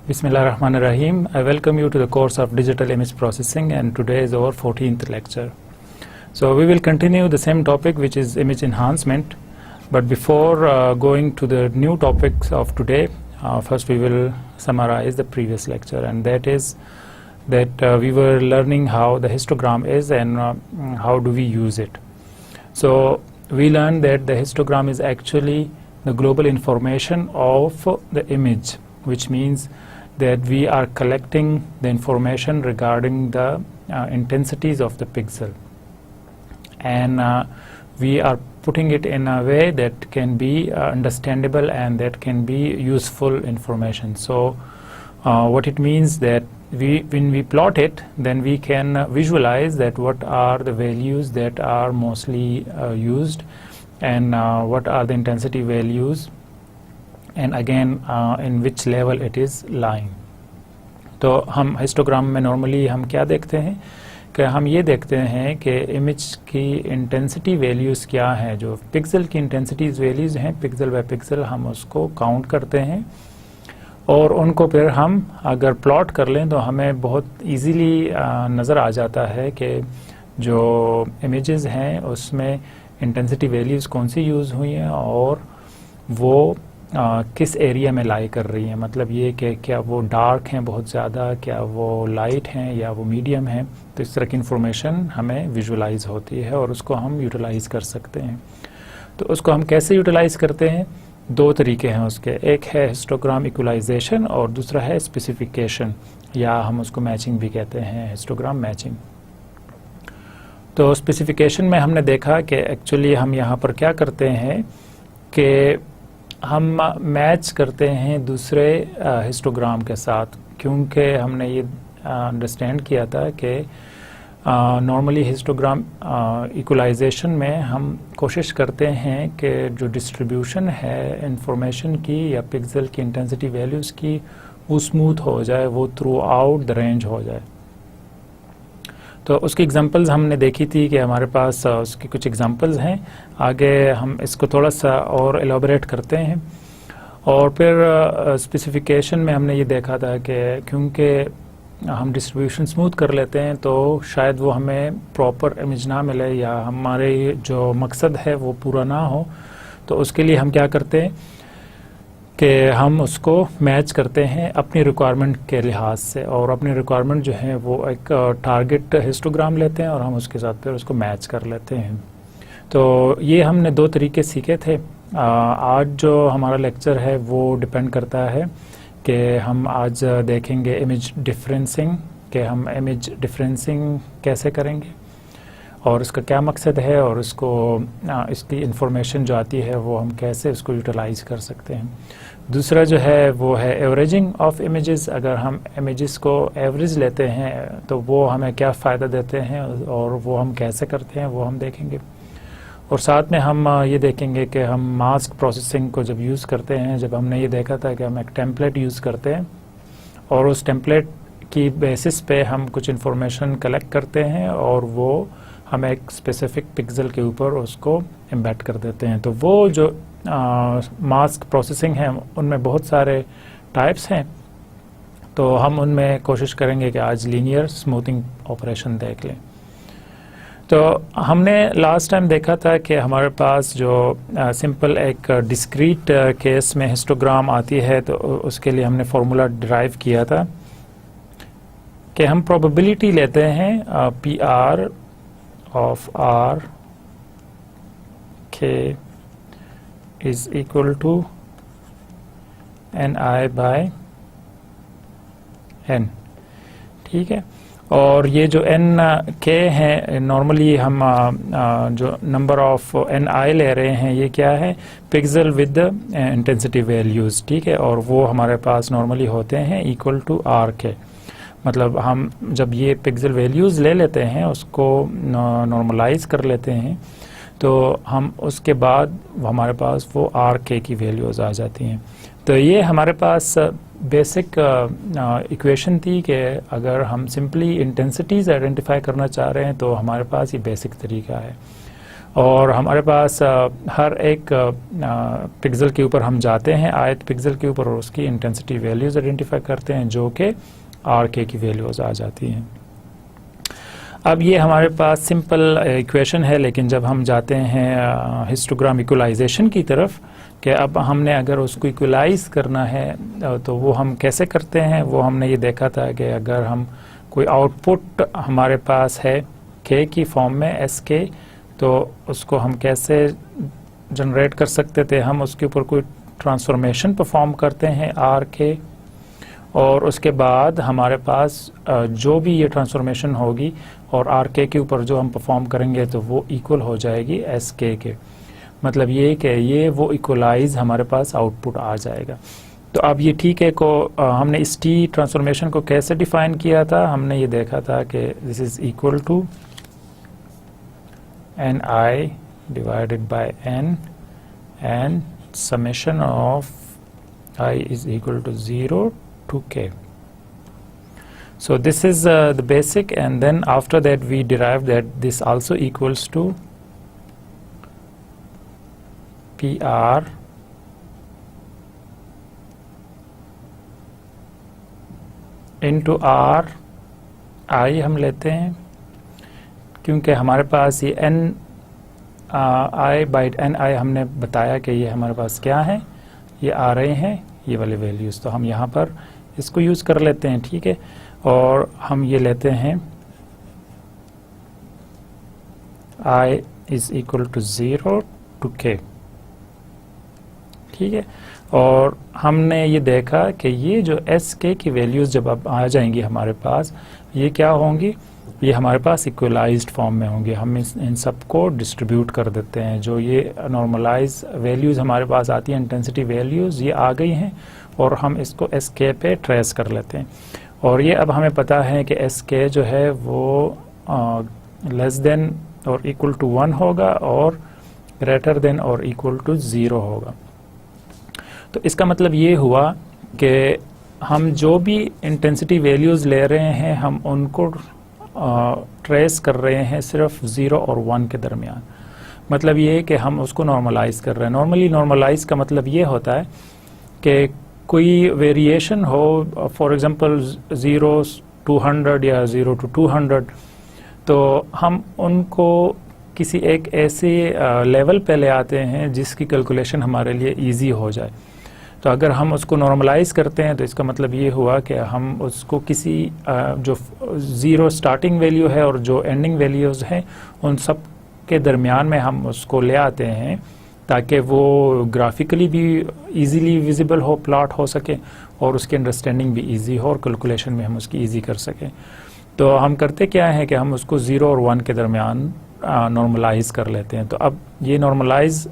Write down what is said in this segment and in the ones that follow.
Bismillahirrahmanirrahim. I welcome you to the course of Digital Image Processing, and today is our 14th lecture. So we will continue the same topic, which is image enhancement. But before going to the new topics of today, first we will summarize the previous lecture, and that is that we were learning how the histogram is and how do we use it. So we learned that the histogram is actually the global information of the image, which means that we are collecting the information regarding the intensities of the pixel, and we are putting it in a way that can be understandable and that can be useful information. So what it means that when we plot it, then we can visualize that what are the values that are mostly used, and what are the intensity values, and again in which level it is lying. तो हम histogram में normally हम क्या देखते हैं कि हम ये देखते हैं कि इमेज की इंटेंसिटी वैल्यूज़ क्या हैं, जो पिक्सल की इंटेंसिटी वैल्यूज़ हैं पिक्सल बाय पिक्सल हम उसको काउंट करते हैं, और उनको फिर हम अगर प्लॉट कर लें तो हमें बहुत इजीली नज़र आ जाता है कि जो इमेजेस हैं उसमें इंटेंसिटी वैल्यूज़ कौन सी यूज़ हुई हैं और वो किस एरिया में लाई कर रही हैं। मतलब ये कि क्या वो डार्क हैं बहुत ज़्यादा, क्या वो लाइट हैं या वो मीडियम हैं। तो इस तरह की इंफॉर्मेशन हमें विजुलाइज होती है और उसको हम यूटिलाइज़ कर सकते हैं। तो उसको हम कैसे यूटिलाइज़ करते हैं? दो तरीके हैं उसके, एक है हिस्टोग्राम इक्वलाइजेशन और दूसरा है स्पेसिफिकेशन, या हम उसको मैचिंग भी कहते हैं, हिस्टोग्राम मैचिंग। तो स्पेसिफिकेशन में हमने देखा कि एक्चुअली हम यहाँ पर क्या करते हैं कि हम मैच करते हैं दूसरे हिस्टोग्राम के साथ, क्योंकि हमने ये अंडरस्टैंड किया था कि नॉर्मली हिस्टोग्राम इक्वलाइजेशन में हम कोशिश करते हैं कि जो डिस्ट्रीब्यूशन है इंफॉर्मेशन की या पिक्सल की इंटेंसिटी वैल्यूज़ की वो स्मूथ हो जाए, वो थ्रू आउट द रेंज हो जाए। तो उसकी एग्जांपल्स हमने देखी थी कि हमारे पास उसकी कुछ एग्जांपल्स हैं। आगे हम इसको थोड़ा सा और एलाबोरेट करते हैं, और फिर स्पेसिफिकेशन में हमने ये देखा था कि क्योंकि हम डिस्ट्रीब्यूशन स्मूथ कर लेते हैं तो शायद वो हमें प्रॉपर इमेज ना मिले या हमारे जो मकसद है वो पूरा ना हो। तो उसके लिए हम क्या करते हैं कि हम उसको मैच करते हैं अपनी रिक्वायरमेंट के लिहाज से, और अपनी रिक्वायरमेंट जो है वो एक टारगेट हिस्टोग्राम लेते हैं और हम उसके साथ फिर उसको मैच कर लेते हैं। तो ये हमने दो तरीके सीखे थे। आज जो हमारा लेक्चर है वो डिपेंड करता है कि हम आज देखेंगे इमेज डिफरेंसिंग, कि हम इमेज डिफरेंसिंग कैसे करेंगे और इसका क्या मकसद है, और इसको इसकी इंफॉर्मेशन जो आती है वो हम कैसे उसको यूटिलाइज़ कर सकते हैं। दूसरा जो है वो है एवरेजिंग ऑफ इमेजेस। अगर हम इमेजेस को एवरेज लेते हैं तो वो हमें क्या फ़ायदा देते हैं और वो हम कैसे करते हैं वो हम देखेंगे। और साथ में हम ये देखेंगे कि हम मास्क प्रोसेसिंग को जब यूज़ करते हैं, जब हमने ये देखा था कि हम एक टेम्पलेट यूज़ करते हैं और उस टेम्पलेट की बेसिस पे हम कुछ इन्फॉर्मेशन कलेक्ट करते हैं और वो हम एक स्पेसिफिक पिक्सल के ऊपर उसको एम्बेड कर देते हैं। तो वो जो मास्क प्रोसेसिंग है उनमें बहुत सारे टाइप्स हैं, तो हम उनमें कोशिश करेंगे कि आज लीनियर स्मूथिंग ऑपरेशन देख लें। तो हमने लास्ट टाइम देखा था कि हमारे पास जो सिंपल एक डिस्क्रीट केस में हिस्टोग्राम आती है, तो उसके लिए हमने फार्मूला डिराइव किया था कि हम प्रोबेबिलिटी लेते हैं P R of R K is equal to Ni by N, ठीक है। और ये जो N K है नॉर्मली हम जो नंबर ऑफ Ni ले रहे हैं ये क्या है, पिक्सल विद इंटेंसिटी वैल्यूज़, ठीक है। और वो हमारे पास नॉर्मली होते हैं इक्वल टू आर के। मतलब हम जब ये पिक्सल वैल्यूज़ ले लेते हैं उसको नॉर्मलाइज कर लेते हैं तो हम उसके बाद हमारे पास वो आर के की वैल्यूज़ आ जाती हैं। तो ये हमारे पास बेसिक इक्वेशन थी कि अगर हम सिंपली इंटेंसिटीज़ आइडेंटिफाई करना चाह रहे हैं तो हमारे पास ये बेसिक तरीका है। और हमारे पास हर एक पिक्सल के ऊपर हम जाते हैं, आयत पिक्सल के ऊपर, और उसकी इंटेंसिटी वैल्यूज़ आइडेंटिफाई करते हैं जो कि आर के की वैल्यूज़ आ जाती हैं। अब ये हमारे पास सिंपल इक्वेशन है, लेकिन जब हम जाते हैं हिस्टोग्राम इक्वलाइजेशन की तरफ कि अब हमने अगर उसको इक्वलाइज करना है तो वो हम कैसे करते हैं, वो हमने ये देखा था कि अगर हम कोई आउटपुट हमारे पास है के की फॉर्म में एस के, तो उसको हम कैसे जनरेट कर सकते थे। हम उसके ऊपर कोई ट्रांसफॉर्मेशन परफॉर्म करते हैं आर के, और उसके बाद हमारे पास जो भी ये ट्रांसफॉर्मेशन होगी और आर के ऊपर जो हम परफॉर्म करेंगे तो वो इक्वल हो जाएगी एस के। मतलब ये कि ये वो इक्वलाइज हमारे पास आउटपुट आ जाएगा। तो अब ये ठीक है को हमने इस टी ट्रांसफॉर्मेशन को कैसे डिफाइन किया था, हमने ये देखा था कि this is equal to N I divided by N and summation of I is equal to 0 to k. So this is the basic, and then after that we derived that this also equals to PR into R I हम लेते हैं, क्योंकि हमारे पास ये n I by n I हमने बताया कि ये हमारे पास क्या है, ये आ रहे हैं ये वाले वैल्यूज़, तो हम यहाँ पर इसको यूज़ कर लेते हैं, ठीक है। और हम ये लेते हैं I is equal to 0 to k, ठीक है। और हमने ये देखा कि ये जो एस के की वैल्यूज़ जब अब आ जाएंगी हमारे पास, ये क्या होंगी, ये हमारे पास इक्वलाइज्ड फॉर्म में होंगे। हम इन सब को डिस्ट्रीब्यूट कर देते हैं। जो ये नॉर्मलाइज वैल्यूज़ हमारे पास आती हैं, इंटेंसिटी वैल्यूज़ ये आ गई हैं, और हम इसको एस के पे ट्रेस कर लेते हैं। और ये अब हमें पता है कि एस के जो है वो लेस देन और इक्वल टू 1 होगा और ग्रेटर देन और इक्वल टू 0 होगा। तो इसका मतलब ये हुआ कि हम जो भी इंटेंसिटी वैल्यूज़ ले रहे हैं हम उनको ट्रेस कर रहे हैं सिर्फ 0 और 1 के दरमियान। मतलब ये है कि हम उसको नॉर्मलाइज कर रहे हैं। नॉर्मली नॉर्मलाइज का मतलब ये होता है कि कोई वेरिएशन हो, फॉर एग्जांपल 0 to 100 या 0 to 200, तो हम उनको किसी एक ऐसे लेवल पे ले आते हैं जिसकी कैलकुलेशन हमारे लिए इजी हो जाए। तो अगर हम उसको नॉर्मलाइज करते हैं तो इसका मतलब ये हुआ कि हम उसको किसी जो 0 स्टार्टिंग वैल्यू है और जो एंडिंग वैल्यूज़ हैं उन सब के दरमियान में हम उसको ले आते हैं, ताकि वो ग्राफिकली भी इजीली विजिबल हो, प्लॉट हो सके, और उसकी अंडरस्टैंडिंग भी इजी हो और कैलकुलेशन में हम उसकी इजी कर सकें। तो हम करते क्या है कि हम उसको 0 और 1 के दरमियान नॉर्मलाइज कर लेते हैं। तो अब ये नॉर्मलाइज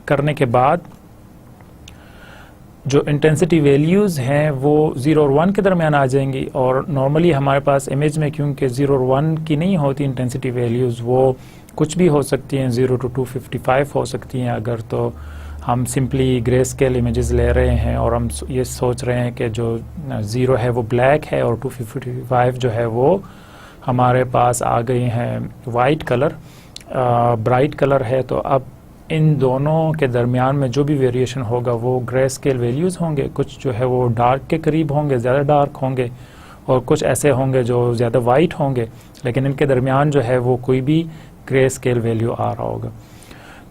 करने के बाद जो इंटेंसिटी वैल्यूज़ हैं वो 0 और 1 के दरमियान आ जाएंगी। और नॉर्मली हमारे पास इमेज में क्योंकि 0 और 1 की नहीं होती इंटेंसिटी वैल्यूज़, वो कुछ भी हो सकती हैं, 0 to 255 हो सकती हैं। अगर तो हम सिंपली ग्रे स्केल इमेजेस ले रहे हैं और हम ये सोच रहे हैं कि जो 0 है वो ब्लैक है और 255 जो है वो हमारे पास आ गई हैं वाइट कलर, ब्राइट कलर है, तो अब इन दोनों के दरमियान में जो भी वेरिएशन होगा वो ग्रे स्केल वैल्यूज़ होंगे। कुछ जो है वो डार्क के करीब होंगे, ज़्यादा डार्क होंगे, और कुछ ऐसे होंगे जो ज़्यादा वाइट होंगे, लेकिन इनके दरमियान जो है वो कोई भी ग्रे स्केल वैल्यू आ रहा होगा।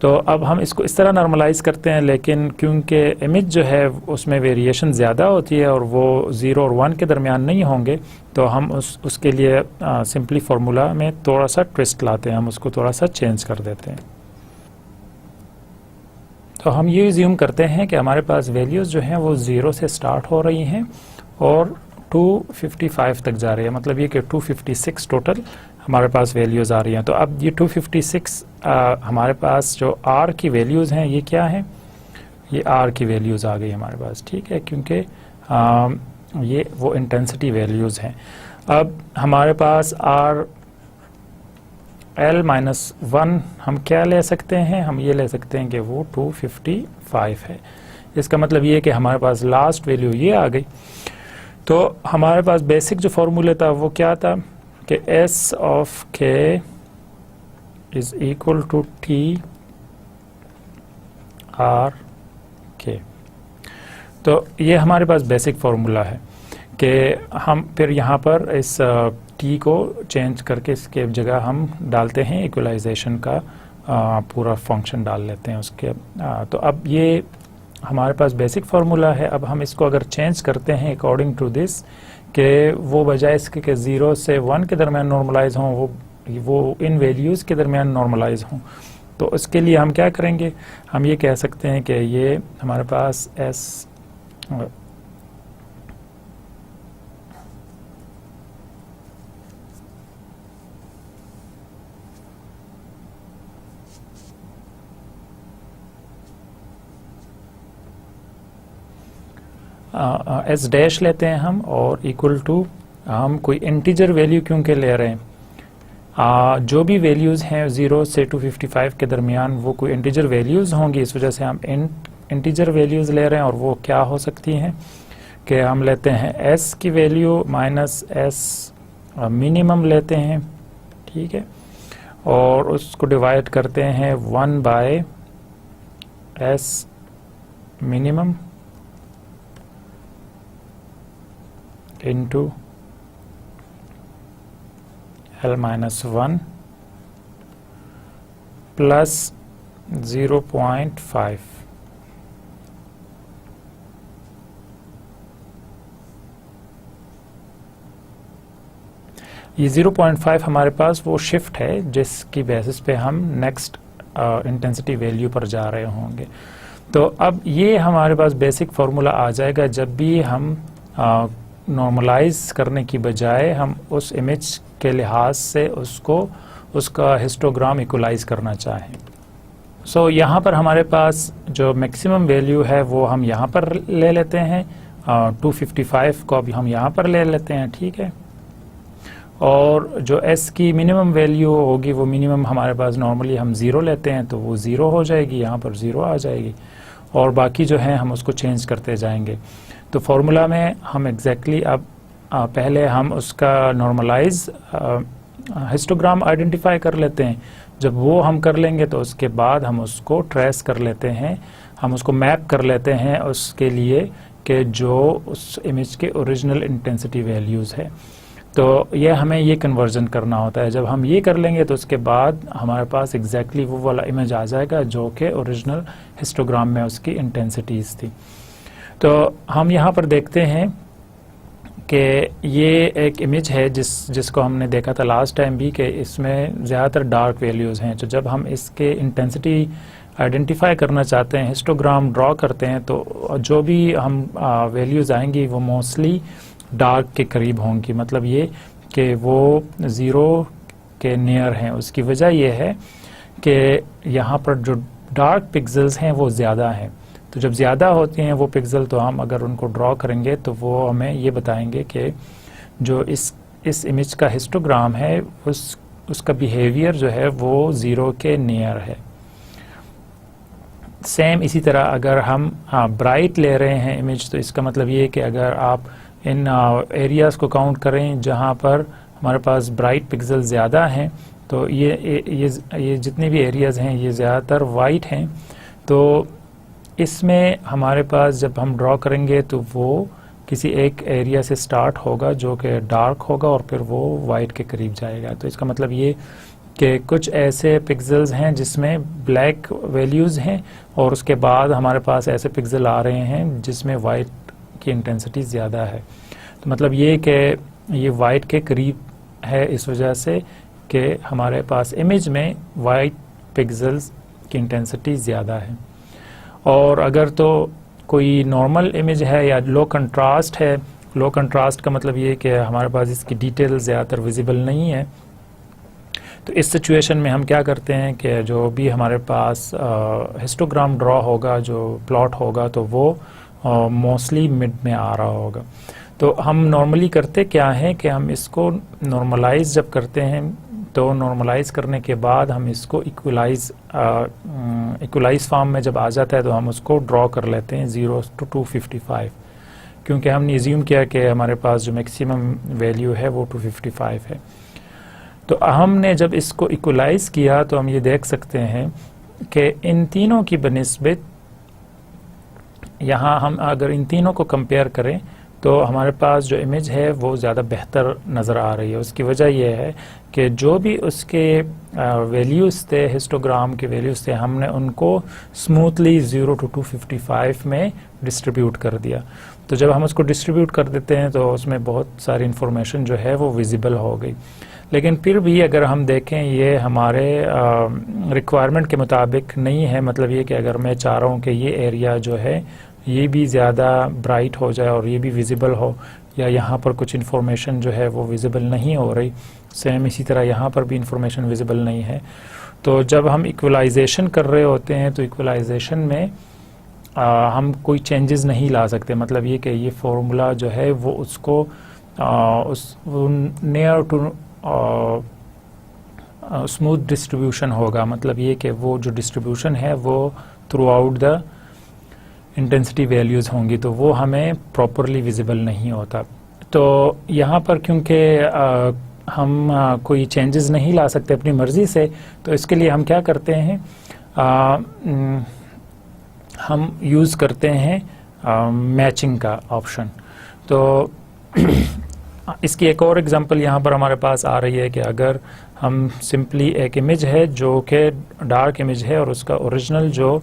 तो अब हम इसको इस तरह नॉर्मलाइज करते हैं, लेकिन क्योंकि इमेज जो है उसमें वेरिएशन ज़्यादा होती है और वो 0 और 1 के दरमियान नहीं होंगे, तो हम उसके लिए सिंपली फार्मूला में थोड़ा सा ट्विस्ट लाते हैं, हम उसको थोड़ा सा चेंज कर देते हैं। तो हम ये ज्यूम करते हैं कि हमारे पास वैल्यूज़ जो हैं वो 0 से स्टार्ट हो रही हैं और 255 तक जा रही है। मतलब ये कि 256 टोटल हमारे पास वैल्यूज़ आ रही हैं। तो अब ये 256 हमारे पास जो R की वैल्यूज़ हैं ये क्या है, ये R की वैल्यूज़ आ गई हमारे पास, ठीक है, क्योंकि ये वो इंटेंसिटी वैल्यूज़ हैं। अब हमारे पास L-1 हम क्या ले सकते हैं, हम ये ले सकते हैं कि वो 255 है। इसका मतलब ये कि हमारे पास लास्ट वैल्यू ये आ गई। तो हमारे पास बेसिक जो फॉर्मूला था वो क्या था कि S of k is equal to T R K. तो ये हमारे पास बेसिक फॉर्मूला है कि हम फिर यहाँ पर इस टी को चेंज करके इसके जगह हम डालते हैं इक्वलाइजेशन का पूरा फंक्शन डाल लेते हैं उसके। तो अब ये हमारे पास बेसिक फार्मूला है। अब हम इसको अगर चेंज करते हैं अकॉर्डिंग टू दिस कि वो बजाय इसके कि 0 से 1 के दरमियान नॉर्मलाइज हों, वो इन वैल्यूज़ के दरमियान नॉर्मलाइज हों, तो इसके लिए हम क्या करेंगे, हम ये कह सकते हैं कि ये हमारे पास एस एस डैश लेते हैं हम और इक्वल टू हम कोई इंटीजर वैल्यू क्योंकि ले रहे हैं, जो भी वैल्यूज़ हैं 0 से 255 के दरमियान वो कोई इंटीजर वैल्यूज़ होंगी, इस वजह से हम इंटीजर वैल्यूज़ ले रहे हैं। और वो क्या हो सकती हैं कि हम लेते हैं s की वैल्यू माइनस s मिनिमम लेते हैं, ठीक है, और उसको डिवाइड करते हैं 1 by s minimum into L minus 1 plus 0.5। ये 0.5 हमारे पास वो शिफ्ट है जिसकी बेसिस पे हम नेक्स्ट इंटेंसिटी वैल्यू पर जा रहे होंगे। तो अब ये हमारे पास बेसिक फार्मूला आ जाएगा जब भी हम नॉर्मलाइज करने की बजाय हम उस इमेज के लिहाज से उसका हिस्टोग्राम इक्वलाइज करना चाहें। सो यहाँ पर हमारे पास जो मैक्सिमम वैल्यू है वो हम यहाँ पर ले लेते हैं, 255 को भी हम यहाँ पर ले लेते हैं, ठीक है। और जो s की मिनिमम वैल्यू होगी वो मिनिमम हमारे पास नॉर्मली हम 0 लेते हैं, तो वो 0 हो जाएगी, यहाँ पर 0 आ जाएगी, और बाकी जो है हम उसको चेंज करते जाएंगे। तो फार्मूला में हम एग्जैक्टली अब पहले हम उसका नॉर्मलाइज हिस्टोग्राम आइडेंटिफाई कर लेते हैं। जब वो हम कर लेंगे तो उसके बाद हम उसको ट्रेस कर लेते हैं, हम उसको मैप कर लेते हैं उसके लिए कि जो उस इमेज के ओरिजिनल इंटेंसिटी वैल्यूज़ है। तो ये हमें ये कन्वर्जन करना होता है। जब हम ये कर लेंगे तो उसके बाद हमारे पास एग्जैक्टली वो वाला इमेज आ जाएगा जो कि ओरिजिनल हिस्टोग्राम में उसकी इंटेंसिटीज़ थी। तो हम यहाँ पर देखते हैं कि ये एक इमेज है जिसको हमने देखा था लास्ट टाइम भी कि इसमें ज़्यादातर डार्क वैल्यूज़ हैं। तो जब हम इसके इंटेंसिटी आइडेंटिफाई करना चाहते हैं, हिस्टोग्राम ड्रॉ करते हैं, तो जो भी हम वैल्यूज़ आएंगी वो मोस्टली डार्क के करीब होंगी। मतलब ये कि वो 0 के नियर हैं। उसकी वजह ये है कि यहाँ पर जो डार्क पिक्सेल्स हैं वो ज़्यादा हैं। तो जब ज़्यादा होती हैं वो पिक्सल, तो हम अगर उनको ड्रॉ करेंगे तो वो हमें ये बताएंगे कि जो इस इमेज का हिस्टोग्राम है उसका बिहेवियर जो है वो 0 के नियर है। सेम इसी तरह अगर हम ब्राइट ले रहे हैं इमेज, तो इसका मतलब ये है कि अगर आप इन एरियाज़ को काउंट करें जहाँ पर हमारे पास ब्राइट पिक्सल ज़्यादा हैं, तो ये जितने भी एरियाज़ हैं ये ज़्यादातर वाइट हैं। तो इसमें हमारे पास जब हम ड्रॉ करेंगे तो वो किसी एक एरिया से स्टार्ट होगा जो कि डार्क होगा और फिर वो वाइट के करीब जाएगा। तो इसका मतलब ये कि कुछ ऐसे पिक्सेल्स हैं जिसमें ब्लैक वैल्यूज़ हैं और उसके बाद हमारे पास ऐसे पिक्सल आ रहे हैं जिसमें वाइट की इंटेंसिटी ज़्यादा है। तो मतलब ये कि ये वाइट के करीब है इस वजह से कि हमारे पास इमेज में वाइट पिक्सेल्स की इंटेंसिटी ज़्यादा है। और अगर तो कोई नॉर्मल इमेज है या लो कंट्रास्ट है, लो कंट्रास्ट का मतलब ये कि हमारे पास इसकी डिटेल ज़्यादातर विजिबल नहीं है, तो इस सिचुएशन में हम क्या करते हैं कि जो भी हमारे पास हिस्टोग्राम ड्रॉ होगा, जो प्लॉट होगा, तो वो मोस्टली मिड में आ रहा होगा। तो हम नॉर्मली करते क्या है कि हम इसको नॉर्मलाइज जब करते हैं तो नॉर्मलाइज करने के बाद हम इसको इक्वलाइज फॉर्म में जब आ जाता है तो हम उसको ड्रॉ कर लेते हैं 0 to 255, क्योंकि हमने एज्यूम किया कि हमारे पास जो मैक्सिमम वैल्यू है वो 255 है। तो हमने जब इसको इक्वलाइज किया तो हम ये देख सकते हैं कि इन तीनों की बनिस्बत यहाँ हम अगर इन तीनों को कंपेयर करें तो हमारे पास जो इमेज है वो ज़्यादा बेहतर नज़र आ रही है। उसकी वजह यह है कि जो भी उसके वैल्यूज़ थे, हिस्टोग्राम के वैल्यूज़ थे, हमने उनको स्मूथली 0 to 255 में डिस्ट्रीब्यूट कर दिया। तो जब हम उसको डिस्ट्रीब्यूट कर देते हैं तो उसमें बहुत सारी इन्फॉर्मेशन जो है वो विजिबल हो गई। लेकिन फिर भी अगर हम देखें ये हमारे रिक्वायरमेंट के मुताबिक नहीं है। मतलब ये कि अगर मैं चाह रहा हूँ कि ये एरिया जो है ये भी ज़्यादा ब्राइट हो जाए और ये भी विजिबल हो, या यहाँ पर कुछ इन्फॉर्मेशन जो है वो विजिबल नहीं हो रही, सेम इसी तरह यहाँ पर भी इन्फॉर्मेशन विजिबल नहीं है, तो जब हम इक्वलाइजेशन कर रहे होते हैं तो इक्वलाइजेशन में हम कोई चेंजेस नहीं ला सकते। मतलब ये कि ये फॉर्मूला जो है वो उसको उस नियर टू स्मूथ डिस्ट्रीब्यूशन होगा। मतलब ये कि वो जो डिस्ट्रीब्यूशन है वो through out the intensity values होंगी, तो वो हमें प्रॉपरली विजिबल नहीं होता। तो यहाँ पर क्योंकि हम कोई चेंजेस नहीं ला सकते अपनी मर्ज़ी से, तो इसके लिए हम क्या करते हैं, हम यूज़ करते हैं मैचिंग का ऑप्शन। तो इसकी एक और एग्जांपल यहाँ पर हमारे पास आ रही है कि अगर हम सिंपली एक इमेज है जो कि डार्क इमेज है और उसका ओरिजिनल जो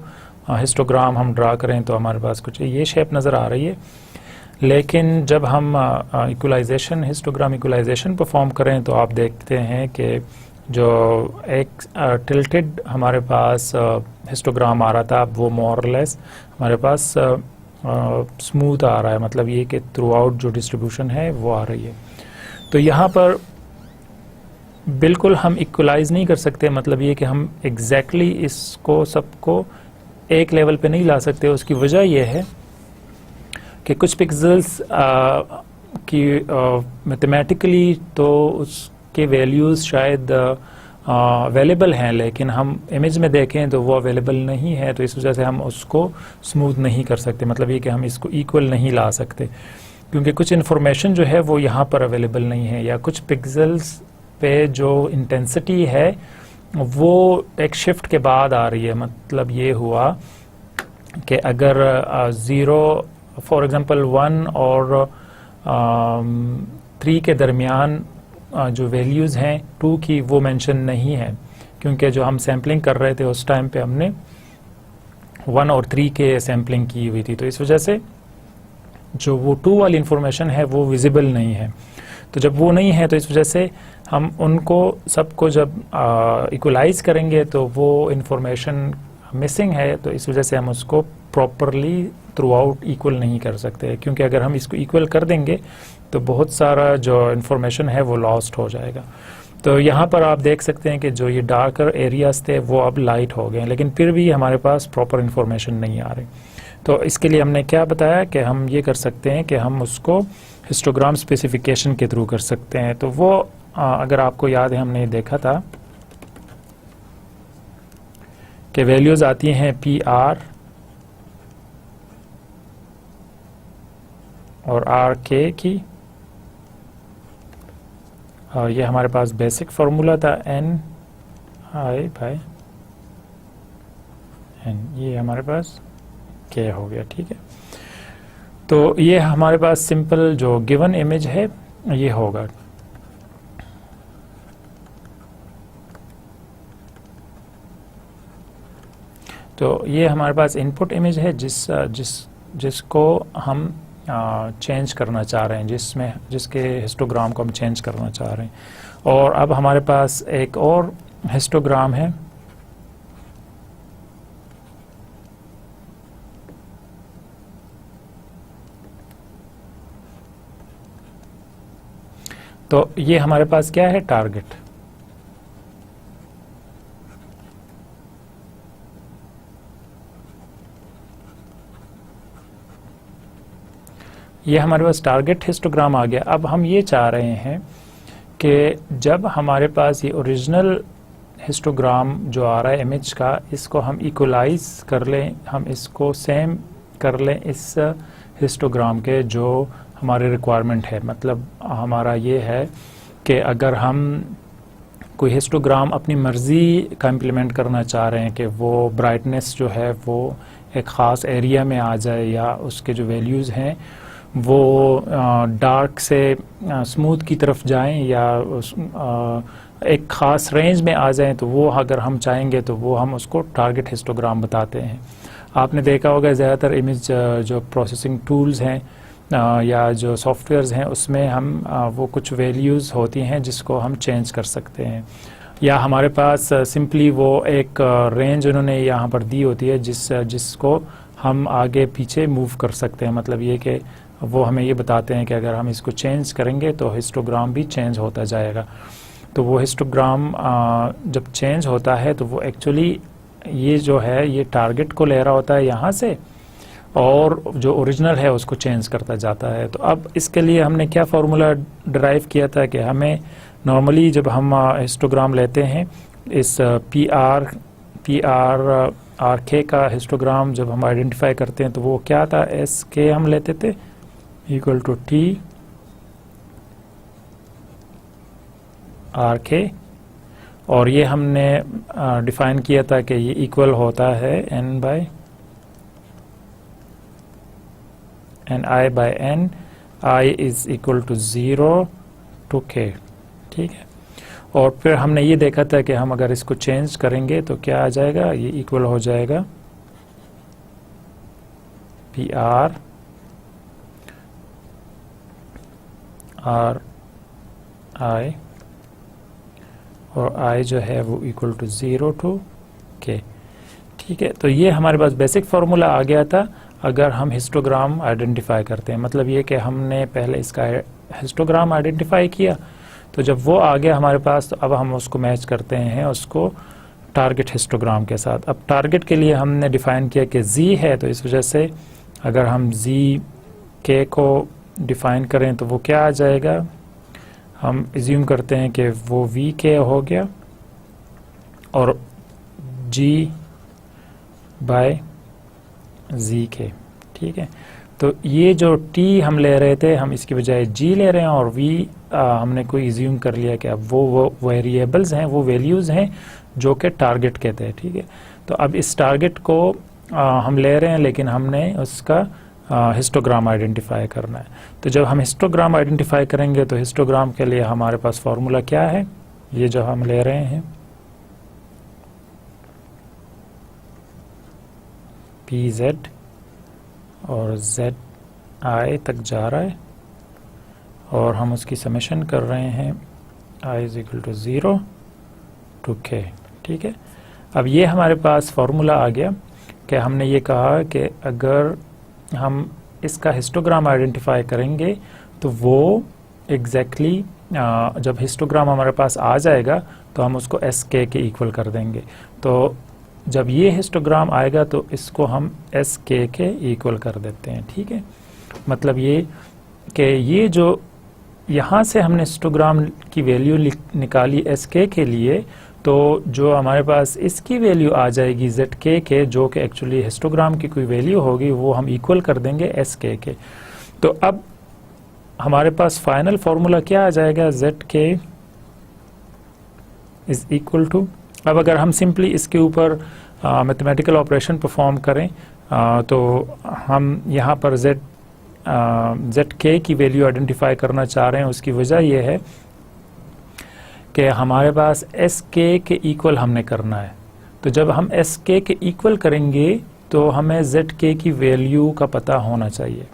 हिस्टोग्राम हम ड्रा करें तो हमारे पास कुछ ये शेप नज़र आ रही है। लेकिन जब हम इक्वलाइजेशन, हिस्टोग्राम इक्वलाइजेशन परफॉर्म करें तो आप देखते हैं कि जो एक टिल्टेड हमारे पास हिस्टोग्राम आ रहा था, वो मोर लेस हमारे पास स्मूथ आ रहा है। मतलब ये कि थ्रू आउट जो डिस्ट्रीब्यूशन है वो आ रही है। तो यहाँ पर बिल्कुल हम इक्वलाइज नहीं कर सकते। मतलब ये कि हम एग्जैक्टली इसको सबको एक लेवल पे नहीं ला सकते। उसकी वजह यह है कि कुछ पिक्सेल्स की मैथमेटिकली तो उसके वैल्यूज़ शायद अवेलेबल हैं, लेकिन हम इमेज में देखें तो वो अवेलेबल नहीं है, तो इस वजह से हम उसको स्मूथ नहीं कर सकते। मतलब ये कि हम इसको इक्वल नहीं ला सकते क्योंकि कुछ इन्फॉर्मेशन जो है वो यहाँ पर अवेलेबल नहीं है, या कुछ पिक्सेल्स पे जो इंटेंसिटी है वो एक शिफ्ट के बाद आ रही है। मतलब ये हुआ कि अगर 0 फॉर एग्जांपल 1 और 3 के दरमियान जो वैल्यूज़ हैं 2 की वो मेंशन नहीं है, क्योंकि जो हम सैम्पलिंग कर रहे थे उस टाइम पे हमने 1 और 3 के सैम्पलिंग की हुई थी, तो इस वजह से जो वो 2 वाली इंफॉर्मेशन है वो विजिबल नहीं है। तो जब वो नहीं है तो इस वजह से हम उनको सबको जब इक्वलाइज करेंगे तो वो इंफॉर्मेशन मिसिंग है, तो इस वजह से हम उसको प्रॉपरली थ्रू आउट इक्वल नहीं कर सकते। क्योंकि अगर हम इसको इक्वल कर देंगे तो बहुत सारा जो इन्फॉर्मेशन है वो लॉस्ट हो जाएगा। तो यहाँ पर आप देख सकते हैं कि जो ये डार्कर एरियाज थे वो अब लाइट हो गए, लेकिन फिर भी हमारे पास प्रॉपर इन्फॉर्मेशन नहीं आ रही। तो इसके लिए हमने क्या बताया कि हम ये कर सकते हैं कि हम उसको हिस्टोग्राम स्पेसिफिकेशन के थ्रू कर सकते हैं। तो वो अगर आपको याद है हमने देखा था कि वैल्यूज़ आती हैं PR और RK की, और ये हमारे पास बेसिक फार्मूला था NI/N, ये हमारे पास K हो गया। ठीक है, तो ये हमारे पास सिंपल जो गिवन इमेज है ये होगा। तो ये हमारे पास इनपुट इमेज है जिसको हम चेंज करना चाह रहे हैं, जिसके हिस्टोग्राम को हम चेंज करना चाह रहे हैं। और अब हमारे पास एक और हिस्टोग्राम है, तो ये हमारे पास क्या है, टारगेट। ये हमारे पास टारगेट हिस्टोग्राम आ गया। अब हम ये चाह रहे हैं कि जब हमारे पास ये ओरिजिनल हिस्टोग्राम जो आ रहा है इमेज का, इसको हम इक्वलाइज कर लें, हम इसको सेम कर लें इस हिस्टोग्राम के जो हमारे रिक्वायरमेंट है। मतलब हमारा ये है कि अगर हम कोई हिस्टोग्राम अपनी मर्ज़ी का इम्प्लीमेंट करना चाह रहे हैं कि वो ब्राइटनेस जो है वो एक ख़ास एरिया में आ जाए या उसके जो वैल्यूज़ हैं वो डार्क से स्मूथ की तरफ जाएं या एक ख़ास रेंज में आ जाएं, तो वो अगर हम चाहेंगे तो वो हम उसको टारगेट हिस्टोग्राम बताते हैं। आपने देखा होगा ज़्यादातर इमेज जो प्रोसेसिंग टूल्स हैं या जो सॉफ्टवेयर्स हैं उसमें हम वो कुछ वैल्यूज़ होती हैं जिसको हम चेंज कर सकते हैं, या हमारे पास सिंपली वो एक रेंज उन्होंने यहाँ पर दी होती है जिसको हम आगे पीछे मूव कर सकते हैं। मतलब ये कि वो हमें ये बताते हैं कि अगर हम इसको चेंज करेंगे तो हिस्टोग्राम भी चेंज होता जाएगा। तो वो हिस्टोग्राम जब चेंज होता है तो वो एक्चुअली ये जो है ये टारगेट को ले रहा होता है यहाँ से, और जो ओरिजिनल है उसको चेंज करता जाता है। तो अब इसके लिए हमने क्या फार्मूला डिराइव किया था कि हमें नॉर्मली जब हम हिस्टोग्राम लेते हैं, इस पी आर के का हिस्टोग्राम जब हम आइडेंटिफाई करते हैं तो वो क्या था, एस के हम लेते थे इक्वल टू टी आर के, और ये हमने डिफाइन किया था कि ये इक्वल होता है N I by N, I is equal to 0 to K, ठीक है। और फिर हमने ये देखा था कि हम अगर इसको चेंज करेंगे तो क्या आ जाएगा, ये इक्वल हो जाएगा पी आर आई, और आई जो है वो इक्वल टू 0 टू के, ठीक है। तो ये हमारे पास बेसिक फार्मूला आ गया था अगर हम हिस्टोग्राम आइडेंटिफाई करते हैं। मतलब ये कि हमने पहले इसका हिस्टोग्राम आइडेंटिफाई किया, तो जब वो आ गया हमारे पास तो अब हम उसको मैच करते हैं उसको टारगेट हिस्टोग्राम के साथ। अब टारगेट के लिए हमने डिफाइन किया कि z है, तो इस वजह से अगर हम z k को डिफाइन करें तो वो क्या आ जाएगा, हम एज्यूम करते हैं कि वो वी के हो गया और g बाय z के, ठीक है। तो ये जो t हम ले रहे थे हम इसकी बजाय g ले रहे हैं, और v हमने कोई एज्यूम कर लिया कि अब वो वेरिएबल्स हैं, वो वैल्यूज़ हैं जो कि टारगेट के थे, ठीक है। तो अब इस टारगेट को हम ले रहे हैं लेकिन हमने उसका हिस्टोग्राम आइडेंटिफाई करना है। तो जब हम हिस्टोग्राम आइडेंटिफाई करेंगे तो हिस्टोग्राम के लिए हमारे पास फार्मूला क्या है, ये जो हम ले रहे हैं पी जेड और जेड आई तक जा रहा है और हम उसकी समेशन कर रहे हैं आई is equal to 0 to K, ठीक है। अब ये हमारे पास फार्मूला आ गया कि हमने ये कहा कि अगर हम इसका हिस्टोग्राम आइडेंटिफाई करेंगे तो वो एग्जैक्टली जब हिस्टोग्राम हमारे पास आ जाएगा तो हम उसको एस के इक्वल कर देंगे। तो जब ये हिस्टोग्राम आएगा तो इसको हम एस के इक्वल कर देते हैं, ठीक है। मतलब ये कि ये जो यहाँ से हमने हिस्टोग्राम की वैल्यू निकाली एस के लिए, तो जो हमारे पास इसकी वैल्यू आ जाएगी जेड के जो कि एक्चुअली हिस्टोग्राम की कोई वैल्यू होगी, वो हम इक्वल कर देंगे एस के। तो अब हमारे पास फाइनल फार्मूला क्या आ जाएगा, जेड के इज इक्वल टू, अब अगर हम सिंपली इसके ऊपर मैथमेटिकल ऑपरेशन परफॉर्म करें तो हम यहाँ पर जेड के की वैल्यू आइडेंटिफाई करना चाह रहे हैं। उसकी वजह यह है कि हमारे पास एस के इक्वल हमने करना है। तो जब हम एस के इक्वल करेंगे तो हमें जेड के की वैल्यू का पता होना चाहिए।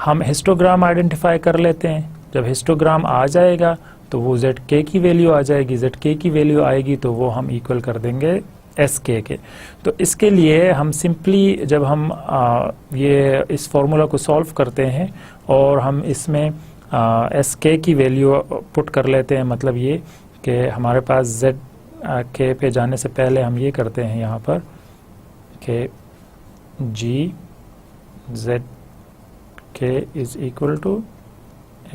हम हिस्टोग्राम आइडेंटिफाई कर लेते हैं, जब हिस्टोग्राम आ जाएगा तो वो जेड के की वैल्यू आ जाएगी, जेड के की वैल्यू आएगी तो वो हम इक्वल कर देंगे एस के। तो इसके लिए हम सिंपली जब हम ये इस फॉर्मूला को सॉल्व करते हैं और हम इसमें एस के की वैल्यू पुट कर लेते हैं, मतलब ये कि हमारे पास जेड के पे जाने से पहले हम ये करते हैं यहाँ पर कि जी जेड के इज इक्वल टू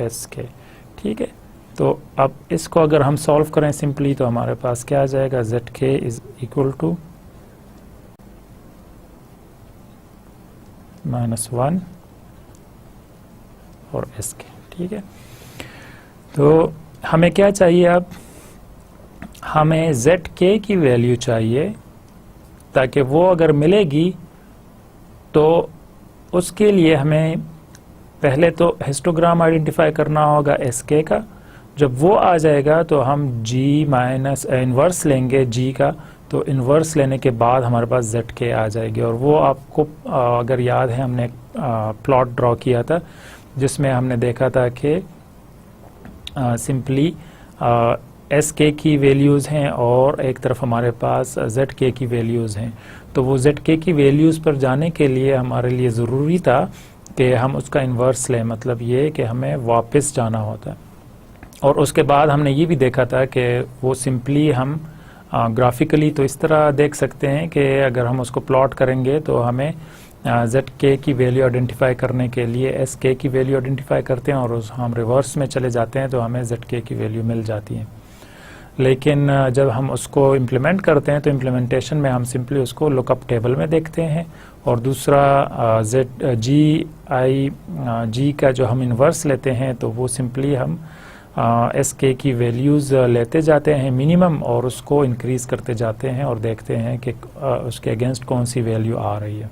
एस के, ठीक है। तो अब इसको अगर हम सॉल्व करें सिंपली तो हमारे पास क्या आ जाएगा, जेड के इज इक्वल टू -1 और एस के, ठीक है। तो हमें क्या चाहिए अब, हमें zk की वैल्यू चाहिए, ताकि वो अगर मिलेगी तो उसके लिए हमें पहले तो हिस्टोग्राम आइडेंटिफाई करना होगा sk का। जब वो आ जाएगा तो हम g माइनस इन्वर्स लेंगे g का, तो इन्वर्स लेने के बाद हमारे पास zk आ जाएगी। और वो आपको अगर याद है, हमने प्लॉट ड्रॉ किया था जिसमें हमने देखा था कि सिंपली sk की वैल्यूज़ हैं और एक तरफ हमारे पास zk की वैल्यूज़ हैं। तो वो zk की वैल्यूज़ पर जाने के लिए हमारे लिए ज़रूरी था कि हम उसका इन्वर्स लें, मतलब ये कि हमें वापस जाना होता है। और उसके बाद हमने ये भी देखा था कि वो सिंपली हम ग्राफिकली तो इस तरह देख सकते हैं कि अगर हम उसको प्लॉट करेंगे तो हमें zk की वैल्यू आइडेंटिफाई करने के लिए sk की वैल्यू आइडेंटिफाई करते हैं, और उस हम रिवर्स में चले जाते हैं तो हमें zk की वैल्यू मिल जाती है। लेकिन जब हम उसको इम्प्लीमेंट करते हैं तो इम्प्लीमेंटेशन में हम सिंपली उसको लुकअप टेबल में देखते हैं, और दूसरा g का जो हम इन्वर्स लेते हैं तो वो सिंपली हम sk की वैल्यूज़ लेते जाते हैं मिनिमम, और उसको इंक्रीज़ करते जाते हैं और देखते हैं कि उसके अगेंस्ट कौन सी वैल्यू आ रही है।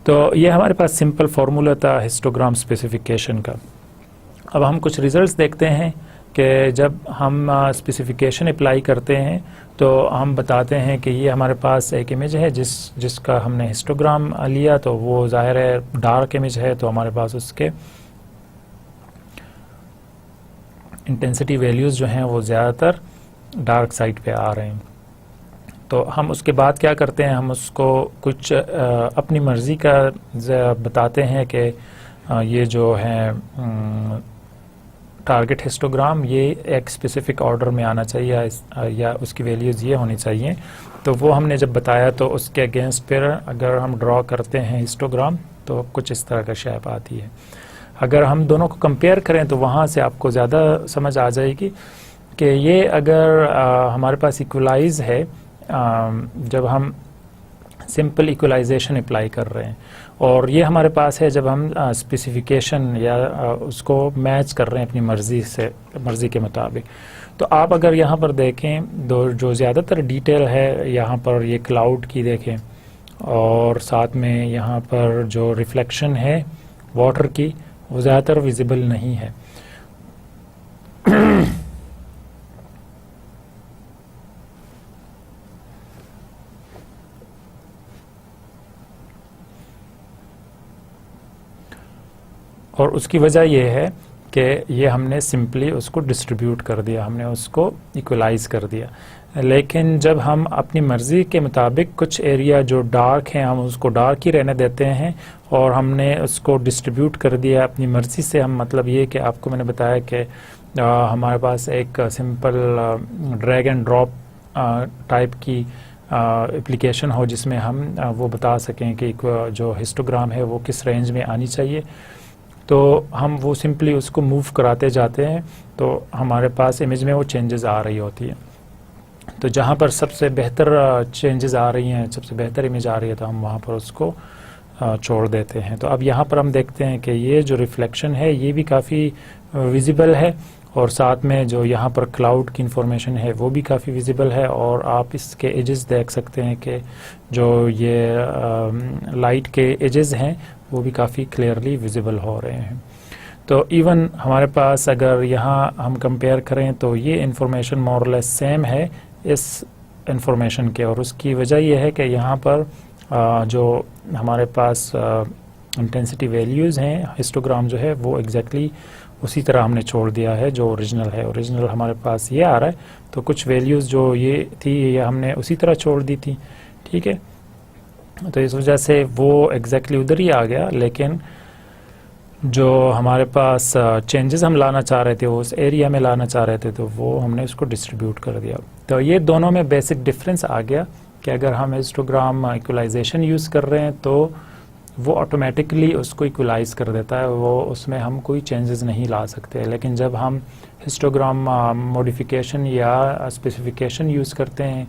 तो ये हमारे पास सिंपल फार्मूला था हिस्टोग्राम स्पेसिफिकेशन का। अब हम कुछ रिजल्ट्स देखते हैं कि जब हम स्पेसिफिकेशन अप्लाई करते हैं तो हम बताते हैं कि ये हमारे पास एक इमेज है जिसका हमने हिस्टोग्राम लिया, तो वो ज़ाहिर है डार्क इमेज है, तो हमारे पास उसके इंटेंसिटी वैल्यूज़ जो हैं वो ज़्यादातर डार्क साइड पे आ रहे हैं। तो हम उसके बाद क्या करते हैं, हम उसको कुछ अपनी मर्ज़ी का बताते हैं कि ये जो है टारगेट हिस्टोग्राम ये एक स्पेसिफिक ऑर्डर में आना चाहिए या उसकी वैल्यूज़ ये होनी चाहिए। तो वो हमने जब बताया तो उसके अगेंस्ट फिर अगर हम ड्रॉ करते हैं हिस्टोग्राम तो कुछ इस तरह का शेप आती है। अगर हम दोनों को कंपेयर करें तो वहाँ से आपको ज़्यादा समझ आ जाएगी कि ये अगर हमारे पास इक्वलाइज है, जब हम सिंपल इक्वलाइजेशन अप्लाई कर रहे हैं, और ये हमारे पास है जब हम स्पेसिफिकेशन या उसको मैच कर रहे हैं अपनी मर्ज़ी के मुताबिक। तो आप अगर यहाँ पर देखें जो ज़्यादातर डिटेल है यहाँ पर ये क्लाउड की देखें, और साथ में यहाँ पर जो रिफ्लेक्शन है वाटर की वो ज़्यादातर विजिबल नहीं है। और उसकी वजह यह है कि ये हमने सिंपली उसको डिस्ट्रीब्यूट कर दिया, हमने उसको इक्वलाइज कर दिया। लेकिन जब हम अपनी मर्ज़ी के मुताबिक कुछ एरिया जो डार्क हैं हम उसको डार्क ही रहने देते हैं, और हमने उसको डिस्ट्रीब्यूट कर दिया अपनी मर्ज़ी से। हम मतलब ये कि आपको मैंने बताया कि हमारे पास एक simple drag and drop type की एप्लीकेशन हो जिसमें हम वो बता सकें कि जो हिस्टोग्राम है वो किस रेंज में आनी चाहिए। तो हम वो सिंपली उसको मूव कराते जाते हैं तो हमारे पास इमेज में वो चेंजेस आ रही होती है। तो जहाँ पर सबसे बेहतर चेंजेस आ रही हैं, सबसे बेहतर इमेज आ रही है, तो हम वहाँ पर उसको छोड़ देते हैं। तो अब यहाँ पर हम देखते हैं कि ये जो रिफ्लेक्शन है ये भी काफ़ी विजिबल है, और साथ में जो यहाँ पर क्लाउड की इंफॉर्मेशन है वो भी काफ़ी विजिबल है, और आप इसके एजेस देख सकते हैं कि जो ये लाइट के एजेस हैं वो भी काफ़ी क्लियरली विजिबल हो रहे हैं। तो इवन हमारे पास अगर यहाँ हम कंपेयर करें तो ये इंफॉर्मेशन मोर और लेस सेम है इस इंफॉर्मेशन के, और उसकी वजह यह है कि यहाँ पर जो हमारे पास इंटेंसिटी वैल्यूज़ हैं हिस्टोग्राम जो है वो एग्जैक्टली उसी तरह हमने छोड़ दिया है जो ओरिजिनल है। ओरिजिनल हमारे पास ये आ रहा है, तो कुछ वैल्यूज़ जो ये थी ये हमने उसी तरह छोड़ दी थी, ठीक है। तो इस वजह से वो एग्जैक्टली उधर ही आ गया, लेकिन जो हमारे पास चेंजेस हम लाना चाह रहे थे वो उस एरिया में लाना चाह रहे थे, तो वो हमने उसको डिस्ट्रीब्यूट कर दिया। तो ये दोनों में बेसिक डिफरेंस आ गया कि अगर हम हिस्टोग्राम इक्वलाइजेशन यूज़ कर रहे हैं तो वो ऑटोमेटिकली उसको इक्वलाइज कर देता है, वो उसमें हम कोई चेंजेस नहीं ला सकते। लेकिन जब हम हिस्टोग्राम मॉडिफिकेशन या स्पेसिफिकेशन यूज़ करते हैं,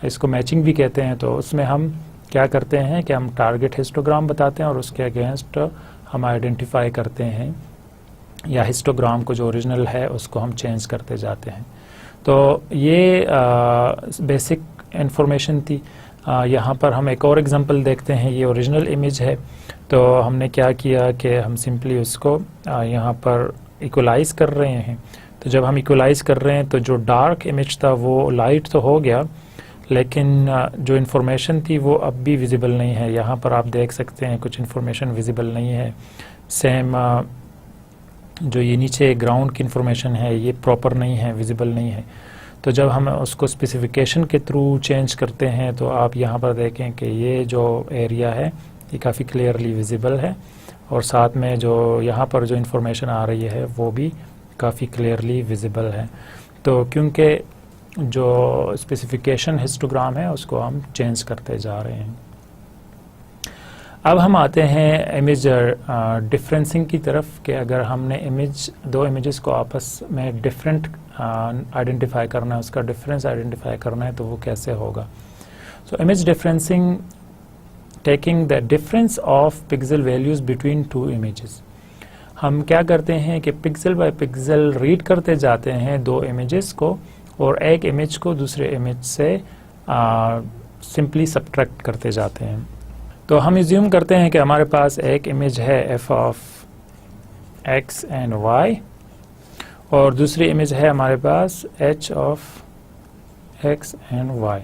इसको मैचिंग भी कहते हैं, तो उसमें हम क्या करते हैं कि हम टारगेट हिस्टोग्राम बताते हैं और उसके अगेंस्ट हम आइडेंटिफाई करते हैं, या हिस्टोग्राम को जो ओरिजिनल है उसको हम चेंज करते जाते हैं। तो ये बेसिक इंफॉर्मेशन थी। यहाँ पर हम एक और एग्जांपल देखते हैं। ये ओरिजिनल इमेज है, तो हमने क्या किया कि हम सिंपली उसको यहाँ पर इक्वलाइज कर रहे हैं। तो जब हम इक्वलाइज कर रहे हैं तो जो डार्क इमेज था वो लाइट तो हो गया, लेकिन जो इन्फॉर्मेशन थी वो अब भी विजिबल नहीं है। यहाँ पर आप देख सकते हैं कुछ इन्फॉर्मेशन विजिबल नहीं है। सेम जो ये नीचे ग्राउंड की इन्फॉर्मेशन है ये प्रॉपर नहीं है, विजिबल नहीं है। तो जब हम उसको स्पेसिफिकेशन के थ्रू चेंज करते हैं तो आप यहाँ पर देखें कि ये जो एरिया है ये काफ़ी क्लियरली विजिबल है, और साथ में जो यहाँ पर जो इन्फॉर्मेशन आ रही है वो भी काफ़ी क्लियरली विजिबल है। तो क्योंकि जो स्पेसिफिकेशन हिस्टोग्राम है उसको हम चेंज करते जा रहे हैं। अब हम आते हैं इमेज डिफरेंसिंग की तरफ कि अगर हमने दो इमेजेस को आपस में डिफरेंट आइडेंटिफाई करना है, उसका डिफरेंस आइडेंटिफाई करना है, तो वो कैसे होगा। So image differencing taking the difference of pixel values between two images. हम क्या करते हैं कि पिक्सल बाय पिक्सल रीड करते जाते हैं दो इमेजेस को, और एक इमेज को दूसरे इमेज से सिंपली सब्ट्रैक्ट करते जाते हैं। तो हम एज्यूम करते हैं कि हमारे पास एक इमेज है f of x and y, और दूसरी इमेज है हमारे पास h of x and y।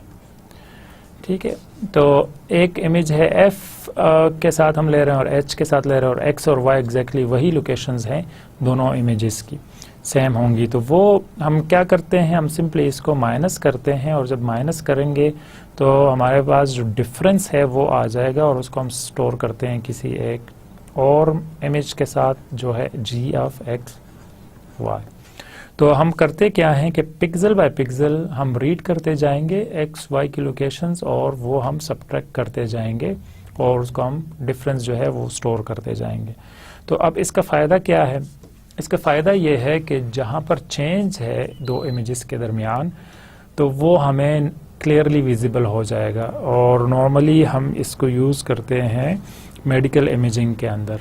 ठीक है, तो एक इमेज है f के साथ हम ले रहे हैं और h के साथ ले रहे हैं, और x और y एग्जैक्टली वही लोकेशंस हैं दोनों इमेजेस की, सेम होंगी। तो वो हम क्या करते हैं, हम सिंपली इसको माइनस करते हैं, और जब माइनस करेंगे तो हमारे पास जो डिफरेंस है वो आ जाएगा, और उसको हम स्टोर करते हैं किसी एक और इमेज के साथ जो है g ऑफ x y। तो हम करते क्या हैं कि पिक्सल बाय पिक्सल हम रीड करते जाएंगे x y की लोकेशंस, और वो हम सब्ट्रैक्ट करते जाएंगे, और उसको हम डिफरेंस जो है वो स्टोर करते जाएंगे। तो अब इसका फ़ायदा क्या है, इसका फ़ायदा ये है कि जहाँ पर चेंज है दो इमेजेस के दरमियान तो वो हमें क्लियरली विजिबल हो जाएगा, और नॉर्मली हम इसको यूज़ करते हैं मेडिकल इमेजिंग के अंदर।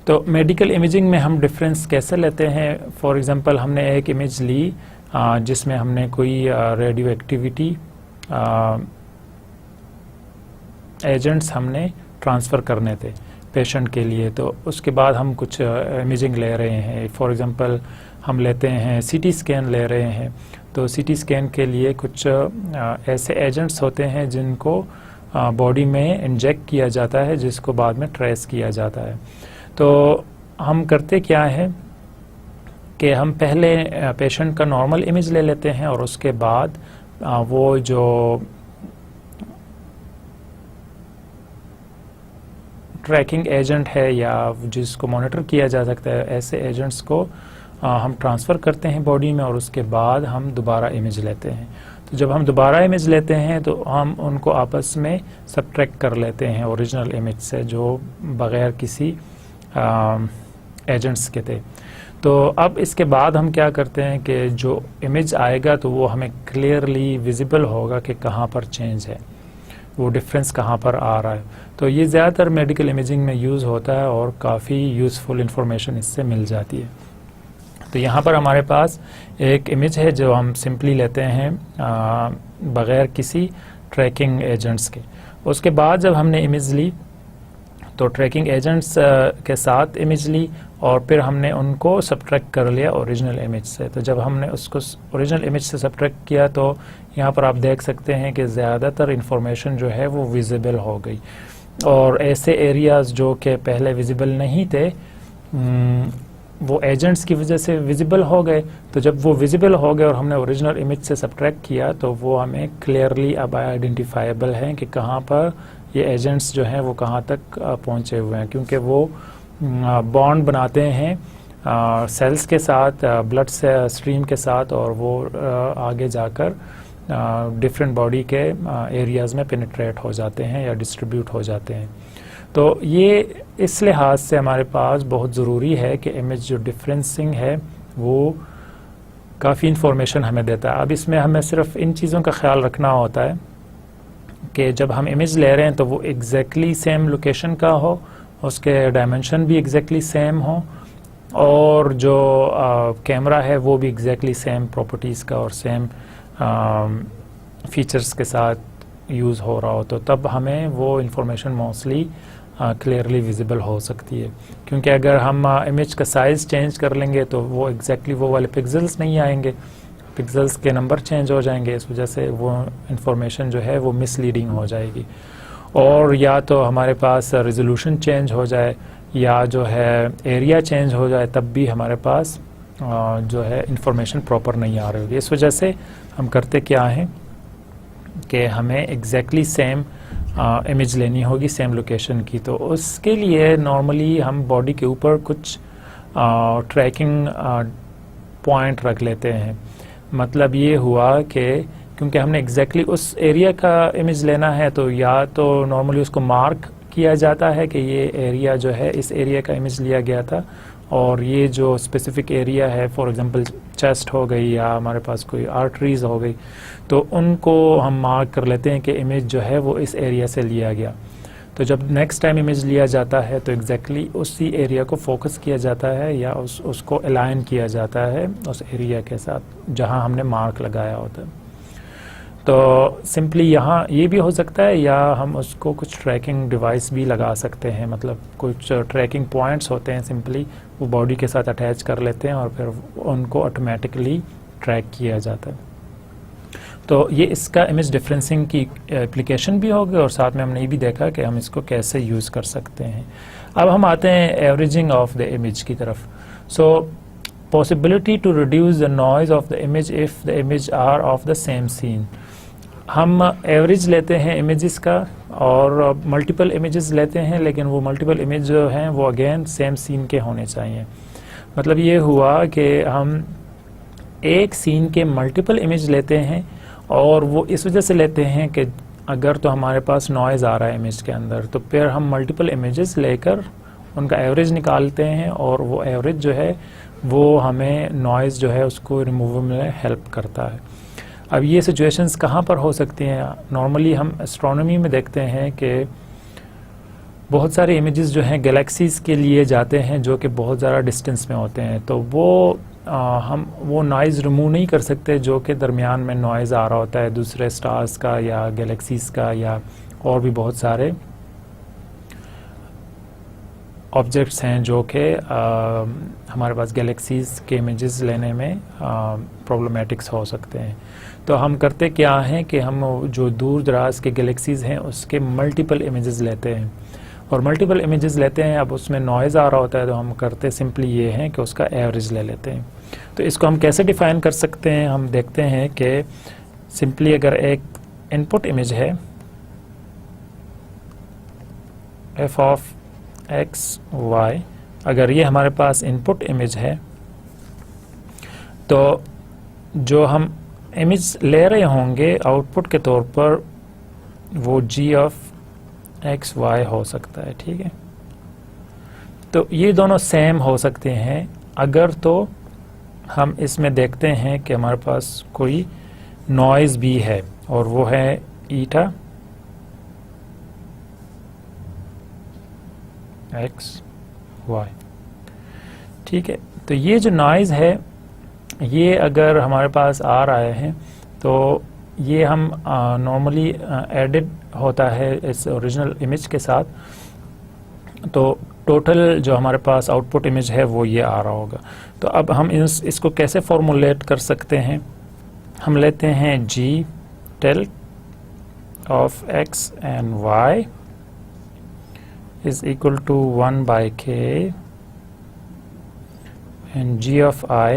तो मेडिकल इमेजिंग में हम डिफरेंस कैसे लेते हैं, फॉर एग्जांपल हमने एक इमेज ली जिसमें हमने कोई रेडियो एक्टिविटी एजेंट्स हमने ट्रांसफ़र करने थे पेशेंट के लिए। तो उसके बाद हम कुछ इमेजिंग ले रहे हैं, फॉर एग्जांपल हम लेते हैं सीटी स्कैन ले रहे हैं। तो सीटी स्कैन के लिए कुछ ऐसे एजेंट्स होते हैं जिनको बॉडी में इंजेक्ट किया जाता है, जिसको बाद में ट्रेस किया जाता है। तो हम करते क्या है कि हम पहले पेशेंट का नॉर्मल इमेज ले लेते हैं, और उसके बाद वो जो ट्रैकिंग एजेंट है या जिसको मॉनिटर किया जा सकता है, ऐसे एजेंट्स को हम ट्रांसफ़र करते हैं बॉडी में, और उसके बाद हम दोबारा इमेज लेते हैं। तो जब हम दोबारा इमेज लेते हैं तो हम उनको आपस में सब्ट्रैक्ट कर लेते हैं ओरिजिनल इमेज से, जो बग़ैर किसी एजेंट्स के थे। तो अब इसके बाद हम क्या करते हैं कि जो इमेज आएगा तो वो हमें क्लियरली विजिबल होगा कि कहाँ पर चेंज है, वो डिफरेंस कहाँ पर आ रहा है। तो ये ज़्यादातर मेडिकल इमेजिंग में यूज़ होता है, और काफ़ी यूज़फुल इंफॉर्मेशन इससे मिल जाती है। तो यहाँ पर हमारे पास एक इमेज है जो हम सिंपली लेते हैं बग़ैर किसी ट्रैकिंग एजेंट्स के। उसके बाद जब हमने इमेज ली तो ट्रैकिंग एजेंट्स के साथ इमेज ली, और फिर हमने उनको सब्ट्रैक्ट कर लिया ओरिजिनल इमेज से। तो जब हमने उसको ओरिजिनल इमेज से सब्ट्रैक्ट किया तो यहाँ पर आप देख सकते हैं कि ज़्यादातर इंफॉर्मेशन जो है वो विजिबल हो गई, और ऐसे एरियाज़ जो कि पहले विजिबल नहीं थे वो एजेंट्स की वजह से विजिबल हो गए। तो जब वो विजिबल हो गए और हमने ओरिजिनल इमेज से सब्ट्रैक्ट किया तो वो हमें क्लियरली अब आइडेंटिफाइबल हैं कि कहाँ पर ये एजेंट्स जो हैं वो कहाँ तक पहुँचे हुए हैं, क्योंकि वो बॉन्ड बनाते हैं सेल्स के साथ, ब्लड से स्ट्रीम के साथ, और वो आगे जाकर डिफरेंट बॉडी के एरियाज़ में पेनिट्रेट हो जाते हैं या डिस्ट्रीब्यूट हो जाते हैं। तो ये इस लिहाज से हमारे पास बहुत ज़रूरी है कि इमेज जो डिफरेंसिंग है वो काफ़ी इंफॉर्मेशन हमें देता है। अब इसमें हमें सिर्फ इन चीज़ों का ख्याल रखना होता है कि जब हम इमेज ले रहे हैं तो वो एग्जैक्टली सेम लोकेशन का हो, उसके डायमेंशन भी एग्जैक्टली सेम हो, और जो कैमरा है वो भी एग्जैक्टली सेम प्रॉपर्टीज़ का और सेम फीचर्स के साथ यूज़ हो रहा हो, तो तब हमें वो इंफॉर्मेशन मोस्टली क्लियरली विजिबल हो सकती है। क्योंकि अगर हम इमेज का साइज़ चेंज कर लेंगे तो वो एग्जैक्टली वो वाले पिक्सल्स नहीं आएंगे, पिक्सल्स के नंबर चेंज हो जाएंगे, इस वजह से वो इंफॉर्मेशन जो है वो मिसलीडिंग हो जाएगी। और या तो हमारे पास रेजोल्यूशन चेंज हो जाए या जो है एरिया चेंज हो जाए, तब भी हमारे पास जो है इंफॉर्मेशन प्रॉपर नहीं आ रही होगी। इस वजह से हम करते क्या हैं कि हमें एग्जैक्टली सेम इमेज लेनी होगी सेम लोकेशन की। तो उसके लिए नॉर्मली हम बॉडी के ऊपर कुछ ट्रैकिंग पॉइंट रख लेते हैं। मतलब ये हुआ कि क्योंकि हमने एग्जैक्टली उस एरिया का इमेज लेना है, तो या तो नॉर्मली उसको मार्क किया जाता है कि ये एरिया जो है इस एरिया का इमेज लिया गया था, और ये जो स्पेसिफिक एरिया है फॉर एग्जांपल चेस्ट हो गई या हमारे पास कोई आर्टरीज हो गई, तो उनको हम मार्क कर लेते हैं कि इमेज जो है वो इस एरिया से लिया गया। तो जब नेक्स्ट टाइम इमेज लिया जाता है तो एग्जैक्टली उसी एरिया को फोकस किया जाता है या उसको अलाइन किया जाता है उस एरिया के साथ जहां हमने मार्क लगाया होता है। तो सिंपली यहाँ ये भी हो सकता है, या हम उसको कुछ ट्रैकिंग डिवाइस भी लगा सकते हैं, मतलब कुछ ट्रैकिंग पॉइंट्स होते हैं, सिंपली वो बॉडी के साथ अटैच कर लेते हैं और फिर उनको ऑटोमेटिकली ट्रैक किया जाता है। तो ये इसका इमेज डिफरेंसिंग की एप्लीकेशन भी होगी, और साथ में हमने ये भी देखा कि हम इसको कैसे यूज़ कर सकते हैं। अब हम आते हैं एवरेजिंग ऑफ द इमेज की तरफ। So possibility to reduce the noise of the image if the image are of the same scene. हम एवरेज लेते हैं इमेजेस का और मल्टीपल इमेजेस लेते हैं, लेकिन वो मल्टीपल इमेज जो हैं वो अगेन सेम सीन के होने चाहिए। मतलब ये हुआ कि हम एक सीन के मल्टीपल इमेज लेते हैं, और वो इस वजह से लेते हैं कि अगर तो हमारे पास नॉइज़ आ रहा है इमेज के अंदर, तो फिर हम मल्टीपल इमेजेस लेकर उनका एवरेज निकालते हैं, और वो एवरेज जो है वो हमें नॉइज़ जो है उसको रिमूव में हेल्प करता है। अब ये सिचुएशंस कहाँ पर हो सकती हैं? नॉर्मली हम एस्ट्रोनॉमी में देखते हैं कि बहुत सारे इमेजेस जो हैं गैलेक्सीज़ के लिए जाते हैं जो कि बहुत ज़्यादा डिस्टेंस में होते हैं, तो वो हम वो नॉइज़ रिमूव नहीं कर सकते जो कि दरमियान में नॉइज़ आ रहा होता है दूसरे स्टार्स का या गैलेक्सीज़ का या और भी बहुत सारे ऑब्जेक्ट्स हैं जो कि हमारे पास गैलेक्सीज़ के इमेजेस लेने में प्रॉब्लमेटिक्स हो सकते हैं। तो हम करते क्या हैं कि हम जो दूर दराज के गैलेक्सीज़ हैं उसके मल्टीपल इमेजेस लेते हैं, और मल्टीपल इमेजेस लेते हैं। अब उसमें नॉइज़ आ रहा होता है तो हम करते सिंपली ये हैं कि उसका एवरेज ले लेते हैं। तो इसको हम कैसे डिफ़ाइन कर सकते हैं? हम देखते हैं कि सिंपली अगर एक इनपुट इमेज है f ऑफ x y, अगर ये हमारे पास इनपुट इमेज है, तो जो हम इमेज ले रहे होंगे आउटपुट के तौर पर वो g ऑफ x y हो सकता है। ठीक है, तो ये दोनों सेम हो सकते हैं। अगर तो हम इसमें देखते हैं कि हमारे पास कोई नॉइज़ भी है, और वो है ईटा x y। ठीक है, तो ये जो नॉइज़ है ये अगर हमारे पास आ रहा है तो ये हम नॉर्मली एडिड होता है इस ओरिजिनल इमेज के साथ, तो टोटल जो हमारे पास आउटपुट इमेज है वो ये आ रहा होगा। तो अब हम इसको कैसे फॉर्मुलेट कर सकते हैं? हम लेते हैं g tilt of x and y is equal to 1 by k and g of I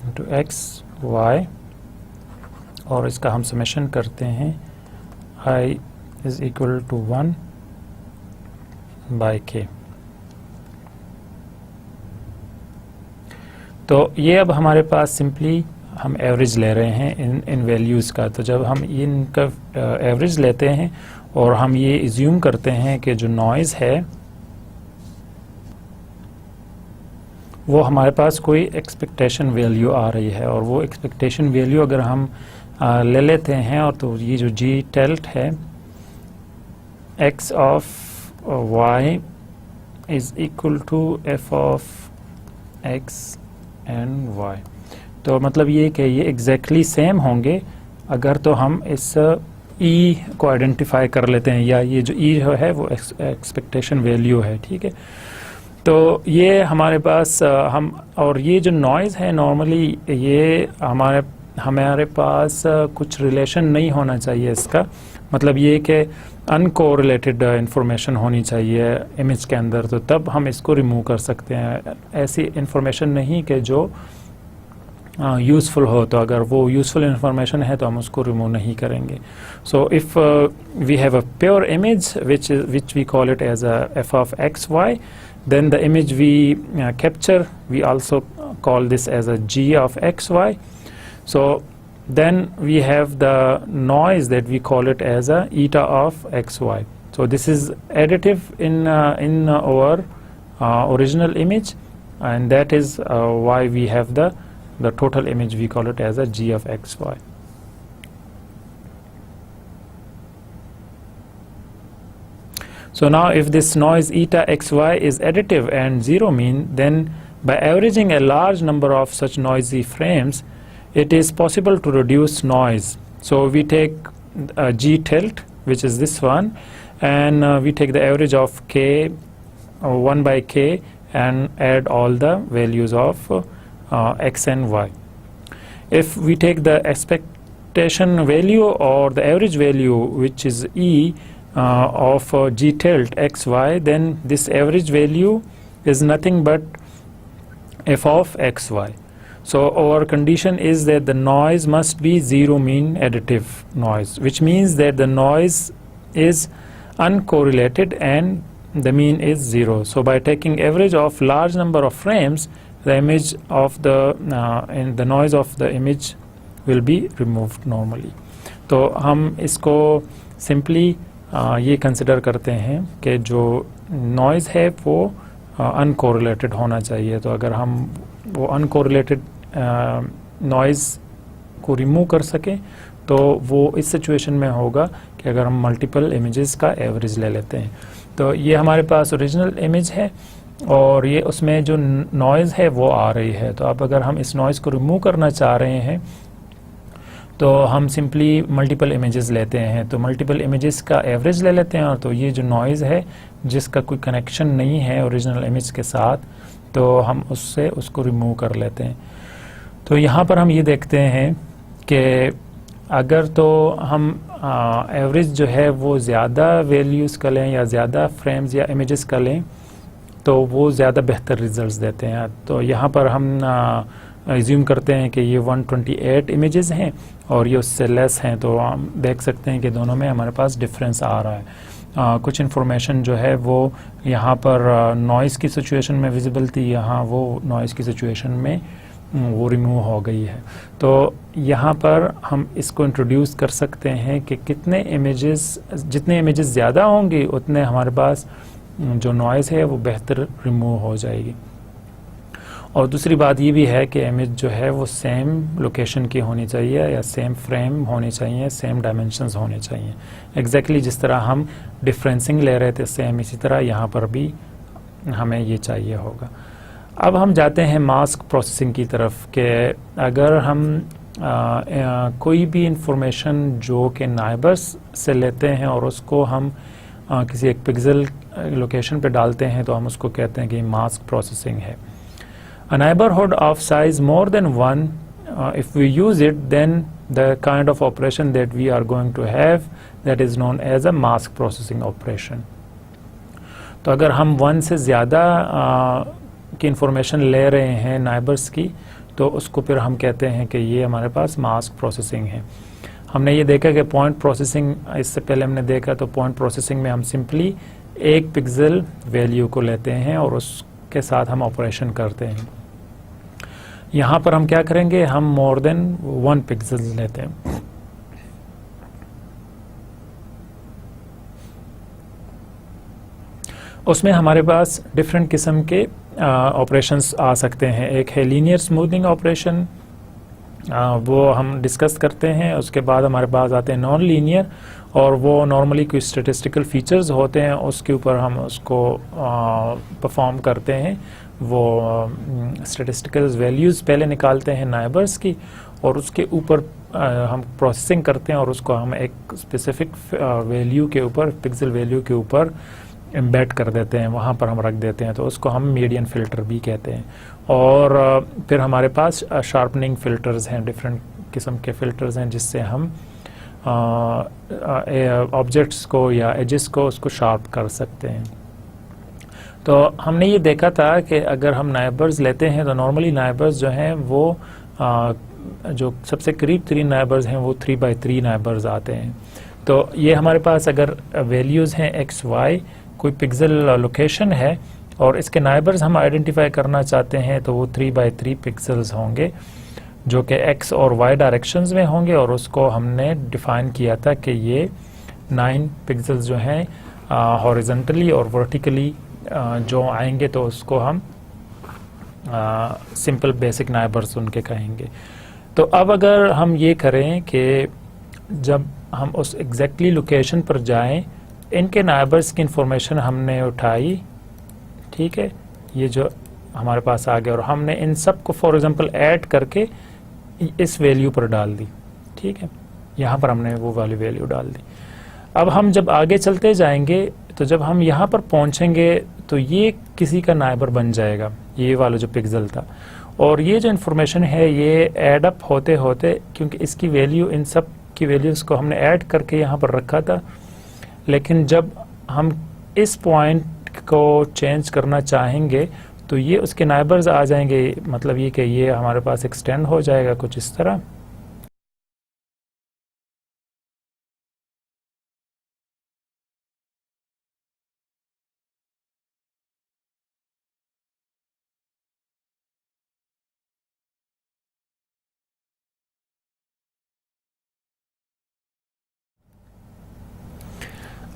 into x y, और इसका हम समेशन करते हैं I is equal to 1 by k। तो ये अब हमारे पास सिंपली हम एवरेज ले रहे हैं इन वैल्यूज़ का। तो जब हम इनका एवरेज लेते हैं और हम ये इज्यूम करते हैं कि जो नॉइज़ है वो हमारे पास कोई एक्सपेक्टेशन वैल्यू आ रही है, और वो एक्सपेक्टेशन वैल्यू अगर हम ले लेते हैं, और तो ये जो g tilt है x of y is equal to F of X and Y. तो मतलब ये कि ये एग्जैक्टली सेम होंगे अगर तो हम इस ई को आइडेंटिफाई कर लेते हैं, या ये जो ई है वो एक्सपेक्टेशन वैल्यू है, ठीक है। तो ये हमारे पास हम, और ये जो नॉइज़ है नॉर्मली ये हमारे पास कुछ रिलेशन नहीं होना चाहिए इसका, मतलब ये कि अनकोरिलेटेड इंफॉर्मेशन होनी चाहिए इमेज के अंदर, तो तब हम इसको रिमूव कर सकते हैं। ऐसी इंफॉर्मेशन नहीं कि जो यूज़फुल हो, तो अगर वो यूज़फुल इंफॉर्मेशन है तो हम उसको रिमूव नहीं करेंगे। So if we have a pure image which we call it as a f of x y, then the image we capture, we also call this as a g of x y. So then we have the noise that we call it as a eta of x y. So this is additive in our original image, and that is why we have the total image, we call it as a g of x y. So now if this noise eta xy is additive and zero mean, then by averaging a large number of such noisy frames, it is possible to reduce noise. So we take g tilt, which is this one, and we take the average of k 1 by k and add all the values of x and y. If we take the expectation value or the average value, which is e of g tilt xy, then this average value is nothing but f of xy. So our condition is that the noise must be zero mean additive noise, which means that the noise is uncorrelated and the mean is zero. So by taking average of large number of frames, the image of the noise of the image will be removed normally. तो हम इसको simply ये consider करते हैं कि जो noise है वो अनकोरिलेटेड होना चाहिए। तो अगर हम वो अनकोरिलेटेड नॉइज़ को रिमूव कर सकें तो वो इस सिचुएशन में होगा कि अगर हम मल्टीपल इमेजेस का एवरेज ले लेते हैं। तो ये हमारे पास ओरिजिनल इमेज है और ये उसमें जो नॉइज़ है वो आ रही है। तो अब अगर हम इस नॉइज़ को रिमूव करना चाह रहे हैं तो हम सिंपली मल्टीपल इमेजेस लेते हैं, तो मल्टीपल इमेजेस का एवरेज ले लेते हैं। और तो ये जो नॉइज़ है जिसका कोई कनेक्शन नहीं है ओरिजिनल इमेज के साथ, तो हम उसको रिमूव कर लेते हैं। तो यहाँ पर हम ये देखते हैं कि अगर तो हम एवरेज जो है वो ज़्यादा वैल्यूज़ का लें या ज़्यादा फ्रेम्स या इमेजेस का लें तो वो ज़्यादा बेहतर रिजल्ट्स देते हैं। तो यहाँ पर हम एज्यूम करते हैं कि ये 128 इमेजेस हैं और ये उससे लेस हैं, तो हम देख सकते हैं कि दोनों में हमारे पास डिफरेंस आ रहा है। कुछ इन्फॉर्मेशन जो है वो यहाँ पर नॉइज़ की सिचुएशन में विजिबल थी, यहाँ वो नॉइज़ की सिचुएशन में वो रिमूव हो गई है। तो यहाँ पर हम इसको इंट्रोड्यूस कर सकते हैं कि जितने इमेजेस ज़्यादा होंगे उतने हमारे पास जो नॉइज़ है वो बेहतर रिमूव हो जाएगी। और दूसरी बात ये भी है कि इमेज जो है वो सेम लोकेशन की होनी चाहिए या सेम फ्रेम होनी चाहिए, सेम डायमेंशंस होने चाहिए। एग्जैक्टली जिस तरह हम डिफरेंसिंग ले रहे थे सेम इसी तरह यहाँ पर भी हमें ये चाहिए होगा। अब हम जाते हैं मास्क प्रोसेसिंग की तरफ कि अगर हम कोई भी इंफॉर्मेशन जो कि नाइबर्स से लेते हैं और उसको हम किसी एक पिक्सल लोकेशन पे डालते हैं तो हम उसको कहते हैं कि मास्क प्रोसेसिंग है। A neighborhood of size more than 1, if we use it, then the kind of operation that we are going to have, that is known as a mask processing operation. तो अगर हम 1 से ज़्यादा की information ले रहे हैं नाइबर्स की तो उसको फिर हम कहते हैं कि ये हमारे पास मास्क प्रोसेसिंग है। हमने ये देखा कि पॉइंट प्रोसेसिंग, इससे पहले हमने देखा तो पॉइंट प्रोसेसिंग में हम सिंपली एक पिक्सल वैल्यू को लेते हैं और उसके साथ हम ऑपरेशन करते हैं। यहाँ पर हम क्या करेंगे, हम मोर देन 1 पिक्सल लेते हैं। उसमें हमारे पास डिफरेंट किस्म के ऑपरेशंस आ सकते हैं। एक है लीनियर स्मूथनिंग ऑपरेशन, वो हम डिस्कस करते हैं। उसके बाद हमारे पास आते हैं नॉन लीनियर, और वो नॉर्मली कोई स्टेटिस्टिकल फीचर्स होते हैं, उसके ऊपर हम उसको परफॉर्म करते हैं। वो स्टेटिस्टिकल वैल्यूज़ पहले निकालते हैं नाइबर्स की, और उसके ऊपर हम प्रोसेसिंग करते हैं, और उसको हम एक स्पेसिफिक वैल्यू के ऊपर, पिक्सल वैल्यू के ऊपर एम्बेड कर देते हैं, वहाँ पर हम रख देते हैं। तो उसको हम मीडियन फ़िल्टर भी कहते हैं। और फिर हमारे पास शार्पनिंग फ़िल्टर्स हैं, डिफरेंट किस्म के फ़िल्टर्स हैं, जिससे हम ऑब्जेक्ट्स को या एजेस को उसको शार्प कर सकते हैं। तो हमने ये देखा था कि अगर हम नाइबर्स लेते हैं तो नॉर्मली नाइबर्स जो हैं वो जो सबसे करीब 3 नाइबर्स हैं वो 3x3 नाइबर्स आते हैं। तो ये हमारे पास अगर वैल्यूज़ हैं एक्स वाई, कोई पिक्सल लोकेशन है, और इसके नाइबर्स हम आइडेंटिफाई करना चाहते हैं, तो वो 3x3 पिक्सल्स होंगे जो कि एक्स और वाई डायरेक्शंस में होंगे। और उसको हमने डिफ़ाइन किया था कि ये 9 पिक्सल्स जो हैं हॉरिजॉन्टली और वर्टिकली जो आएंगे, तो उसको हम सिंपल बेसिक नाइबर्स उनके कहेंगे। तो अब अगर हम ये करें कि जब हम उस एग्जैक्टली लोकेशन पर जाएं, इनके नाइबर्स की इंफॉर्मेशन हमने उठाई, ठीक है, ये जो हमारे पास आ गया, और हमने इन सब को फॉर एग्जांपल ऐड करके इस वैल्यू पर डाल दी, ठीक है, यहाँ पर हमने वो वाली वैल्यू डाल दी। अब हम जब आगे चलते जाएंगे, तो जब हम यहाँ पर पहुँचेंगे तो ये किसी का नाइबर बन जाएगा, ये वाला जो पिक्सल था। और ये जो इन्फॉर्मेशन है ये ऐड अप होते होते, क्योंकि इसकी वैल्यू, इन सब की वैल्यूज़ को हमने ऐड करके यहाँ पर रखा था, लेकिन जब हम इस पॉइंट को चेंज करना चाहेंगे तो ये उसके नाइबर्स आ जाएंगे। मतलब ये कि ये हमारे पास एक्सटेंड हो जाएगा कुछ इस तरह।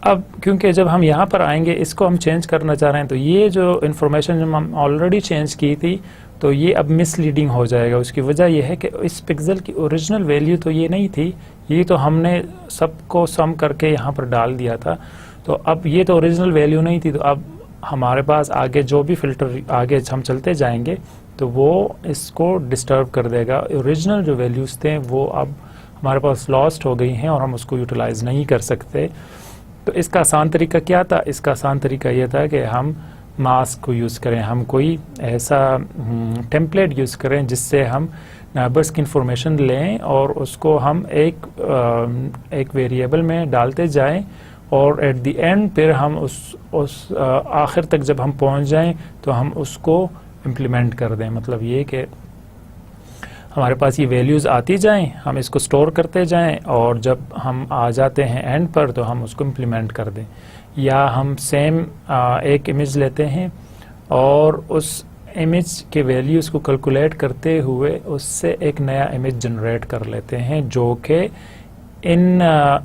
अब क्योंकि जब हम यहाँ पर आएंगे, इसको हम चेंज करना चाह रहे हैं, तो ये जो इन्फॉर्मेशन जो हम ऑलरेडी चेंज की थी, तो ये अब मिसलीडिंग हो जाएगा। उसकी वजह यह है कि इस पिक्सल की ओरिजिनल वैल्यू तो ये नहीं थी, ये तो हमने सबको सम करके यहाँ पर डाल दिया था। तो अब ये तो ओरिजिनल वैल्यू नहीं थी, तो अब हमारे पास आगे जो भी फ़िल्टर आगे हम चलते जाएंगे तो वो इसको डिस्टर्ब कर देगा। ओरिजिनल जो वैल्यूज़ थे वो अब हमारे पास लॉस्ट हो गई हैं और हम उसको यूटिलाइज़ नहीं कर सकते। तो इसका आसान तरीका क्या था? इसका आसान तरीका यह था कि हम मास्क को यूज़ करें, हम कोई ऐसा टेम्पलेट यूज़ करें जिससे हम नाइबर्स की इंफॉर्मेशन लें और उसको हम एक वेरिएबल में डालते जाएं, और एट द एंड फिर हम उस आखिर तक जब हम पहुंच जाएं तो हम उसको इम्प्लीमेंट कर दें। मतलब ये कि हमारे पास ये वैल्यूज़ आती जाएं, हम इसको स्टोर करते जाएं, और जब हम आ जाते हैं एंड पर तो हम उसको इम्प्लीमेंट कर दें। या हम सेम एक इमेज लेते हैं और उस इमेज के वैल्यूज़ को कैलकुलेट करते हुए उससे एक नया इमेज जनरेट कर लेते हैं जो कि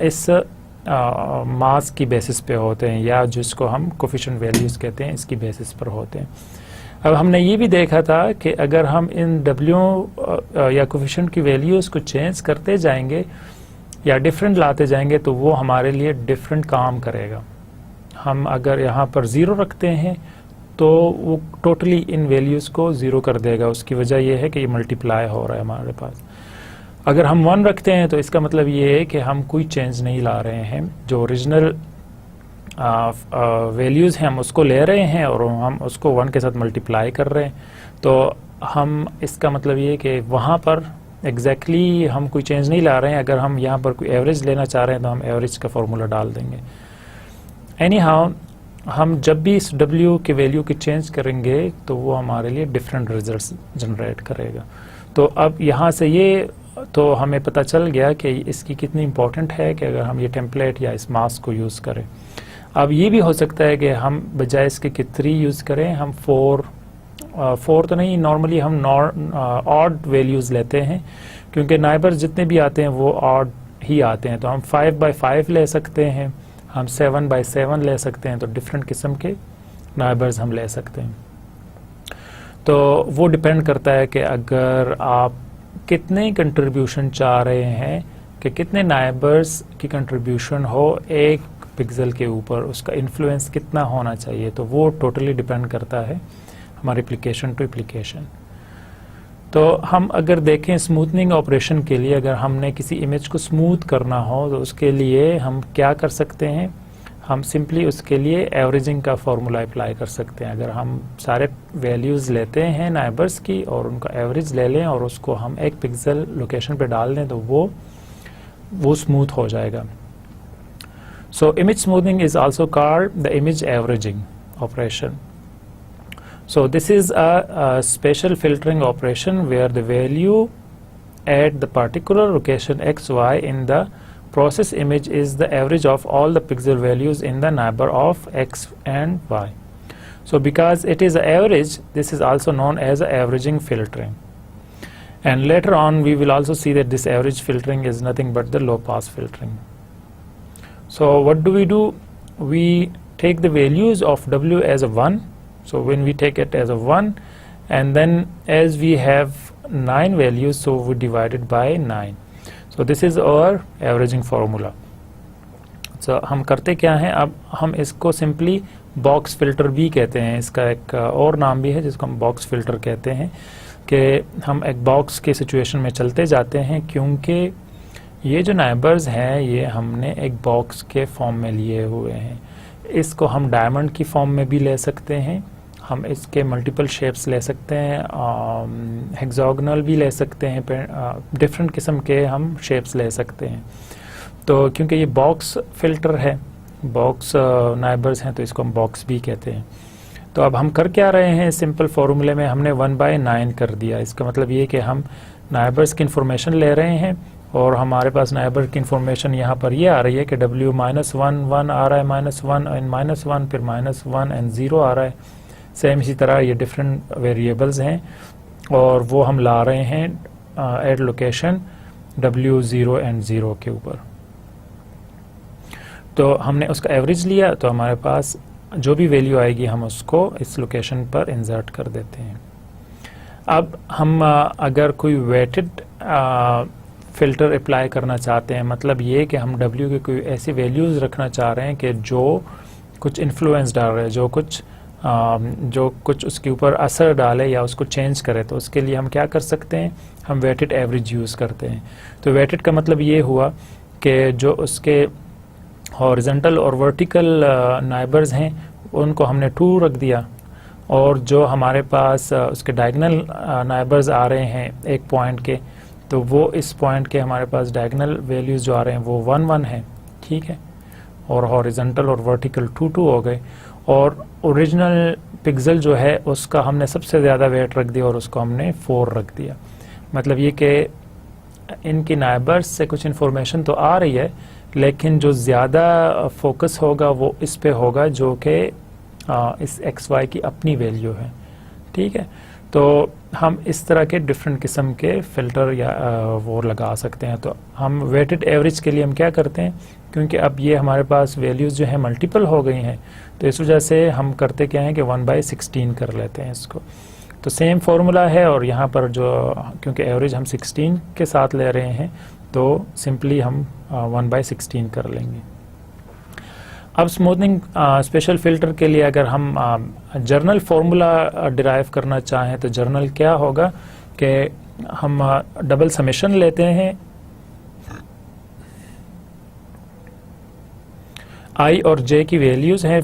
इस मास की बेसिस पे होते हैं, या जिसको हम कोफिशिएंट वैल्यूज़ कहते हैं, इसकी बेसिस पर होते हैं। अब हमने ये भी देखा था कि अगर हम इन W या कोफिशिएंट की वैल्यूज़ को चेंज करते जाएंगे या डिफरेंट लाते जाएंगे तो वो हमारे लिए डिफरेंट काम करेगा। हम अगर यहाँ पर 0 रखते हैं तो वो टोटली इन वैल्यूज़ को 0 कर देगा। उसकी वजह यह है कि ये मल्टीप्लाई हो रहा है हमारे पास। अगर हम 1 रखते हैं तो इसका मतलब ये है कि हम कोई चेंज नहीं ला रहे हैं, जो ओरिजिनल वैल्यूज़ हैं हम उसको ले रहे हैं और हम उसको 1 के साथ मल्टीप्लाई कर रहे हैं। तो हम इसका मतलब ये है कि वहाँ पर एग्जैक्टली हम कोई चेंज नहीं ला रहे हैं। अगर हम यहाँ पर कोई एवरेज लेना चाह रहे हैं तो हम एवरेज का फॉर्मूला डाल देंगे। एनी हाउ, हम जब भी इस W की वैल्यू की चेंज करेंगे तो वो हमारे लिए डिफरेंट रिजल्ट्स जनरेट करेगा। तो अब यहाँ से ये तो हमें पता चल गया कि इसकी कितनी इम्पोर्टेंट है कि अगर हम ये टेम्पलेट या इस मास्क को यूज़ करें। अब ये भी हो सकता है कि हम बजाय इसके कि 3 यूज़ करें, हम 4 तो नहीं, नॉर्मली हम ऑड वैल्यूज़ लेते हैं, क्योंकि नाइबर्स जितने भी आते हैं वो ऑड ही आते हैं। तो हम 5x5 ले सकते हैं, हम 7x7 ले सकते हैं। तो डिफरेंट किस्म के नाइबर्स हम ले सकते हैं। तो वो डिपेंड करता है कि अगर आप कितने कंट्रीब्यूशन चाह रहे हैं कि कितने नाइबर्स की कंट्रीब्यूशन हो एक पिक्सल के ऊपर, उसका इन्फ्लुएंस कितना होना चाहिए, तो वो टोटली डिपेंड करता है हमारे एप्लीकेशन टू एप्लीकेशन। तो हम अगर देखें स्मूथनिंग ऑपरेशन के लिए, अगर हमने किसी इमेज को स्मूथ करना हो तो उसके लिए हम क्या कर सकते हैं, हम सिंपली उसके लिए एवरेजिंग का फॉर्मूला अप्लाई कर सकते हैं। अगर हम सारे वैल्यूज़ लेते हैं नाइबर्स की और उनका एवरेज ले लें और उसको हम एक पिक्सल लोकेशन पे डाल दें तो वो स्मूथ हो जाएगा। So image smoothing is also called the image averaging operation. So this is a special filtering operation where the value at the particular location x, y in the process image is the average of all the pixel values in the neighbor of x and y. So because it is an average, this is also known as averaging filtering. And later on we will also see that this average filtering is nothing but the low pass filtering. So what do? We take the values of w as a 1. So when we take it as a 1, and then as we have 9 values, so we divide it by 9. So this is our averaging formula. So हम करते क्या हैं, अब हम इसको simply box filter भी कहते हैं, इसका एक और नाम भी है जिसको हम बॉक्स फिल्टर कहते हैं, कि हम एक बॉक्स के सिचुएशन में चलते जाते हैं, क्योंकि ये जो नाइबर्स हैं ये हमने एक बॉक्स के फॉर्म में लिए हुए हैं। इसको हम डायमंड की फॉर्म में भी ले सकते हैं, हम इसके मल्टीपल शेप्स ले सकते हैं, हेक्सागोनल भी ले सकते हैं, डिफरेंट किस्म के हम शेप्स ले सकते हैं। तो क्योंकि ये बॉक्स फिल्टर है, बॉक्स नाइबर्स हैं, तो इसको हम बॉक्स भी कहते हैं। तो अब हम कर क्या रहे हैं, सिंपल फार्मूले में हमने 1/9 कर दिया। इसका मतलब ये कि हम नाइबर्स की इंफॉर्मेशन ले रहे हैं और हमारे पास नाइबर की इंफॉर्मेशन यहाँ पर ये आ रही है कि w -1 आ रहा है, -1 एंड -1, फिर -1 एंड 0 आ रहा है। सेम इसी तरह ये डिफरेंट वेरिएबल्स हैं और वो हम ला रहे हैं एट लोकेशन w 0 एंड 0 के ऊपर। तो हमने उसका एवरेज लिया, तो हमारे पास जो भी वैल्यू आएगी हम उसको इस लोकेशन पर इंसर्ट कर देते हैं। अब हम अगर कोई वेटेड फिल्टर अप्लाई करना चाहते हैं, मतलब ये कि हम w के कोई ऐसी वैल्यूज़ रखना चाह रहे हैं कि जो कुछ इन्फ्लुएंस डाल रहे हैं, जो कुछ उसके ऊपर असर डाले या उसको चेंज करे, तो उसके लिए हम क्या कर सकते हैं, हम वेटेड एवरेज यूज़ करते हैं। तो वेटेड का मतलब ये हुआ कि जो उसके हॉरिजॉन्टल और वर्टिकल नाइबर्स हैं उनको हमने 2 रख दिया, और जो हमारे पास उसके डायगोनल नाइबर्स आ रहे हैं एक पॉइंट के, तो वो इस पॉइंट के हमारे पास डायगोनल वैल्यूज़ जो आ रहे हैं वो 1 है, ठीक है, और हॉरिजॉन्टल और वर्टिकल 2 हो गए। और ओरिजिनल पिक्सल जो है उसका हमने सबसे ज़्यादा वेट रख दिया और उसको हमने 4 रख दिया। मतलब ये कि इनकी नाइबर्स से कुछ इन्फॉर्मेशन तो आ रही है, लेकिन जो ज़्यादा फोकस होगा वो इस पे होगा जो कि इस XY की अपनी वैल्यू है, ठीक है। तो हम इस तरह के डिफरेंट किस्म के फ़िल्टर या वो लगा सकते हैं। तो हम वेटेड एवरेज के लिए हम क्या करते हैं, क्योंकि अब ये हमारे पास वैल्यूज़ जो है मल्टीपल हो गई हैं, तो इस वजह से हम करते क्या हैं कि 1/16 कर लेते हैं इसको। तो सेम फार्मूला है, और यहाँ पर जो क्योंकि एवरेज हम 16 के साथ ले रहे हैं तो सिंपली हम 1/16 कर लेंगे। अब स्मूथनिंग स्पेशल फ़िल्टर के लिए अगर हम जर्नल फार्मूला डिराइव करना चाहें तो जर्नल क्या होगा कि हम डबल समेशन लेते हैं i और j की वैल्यूज़ हैं,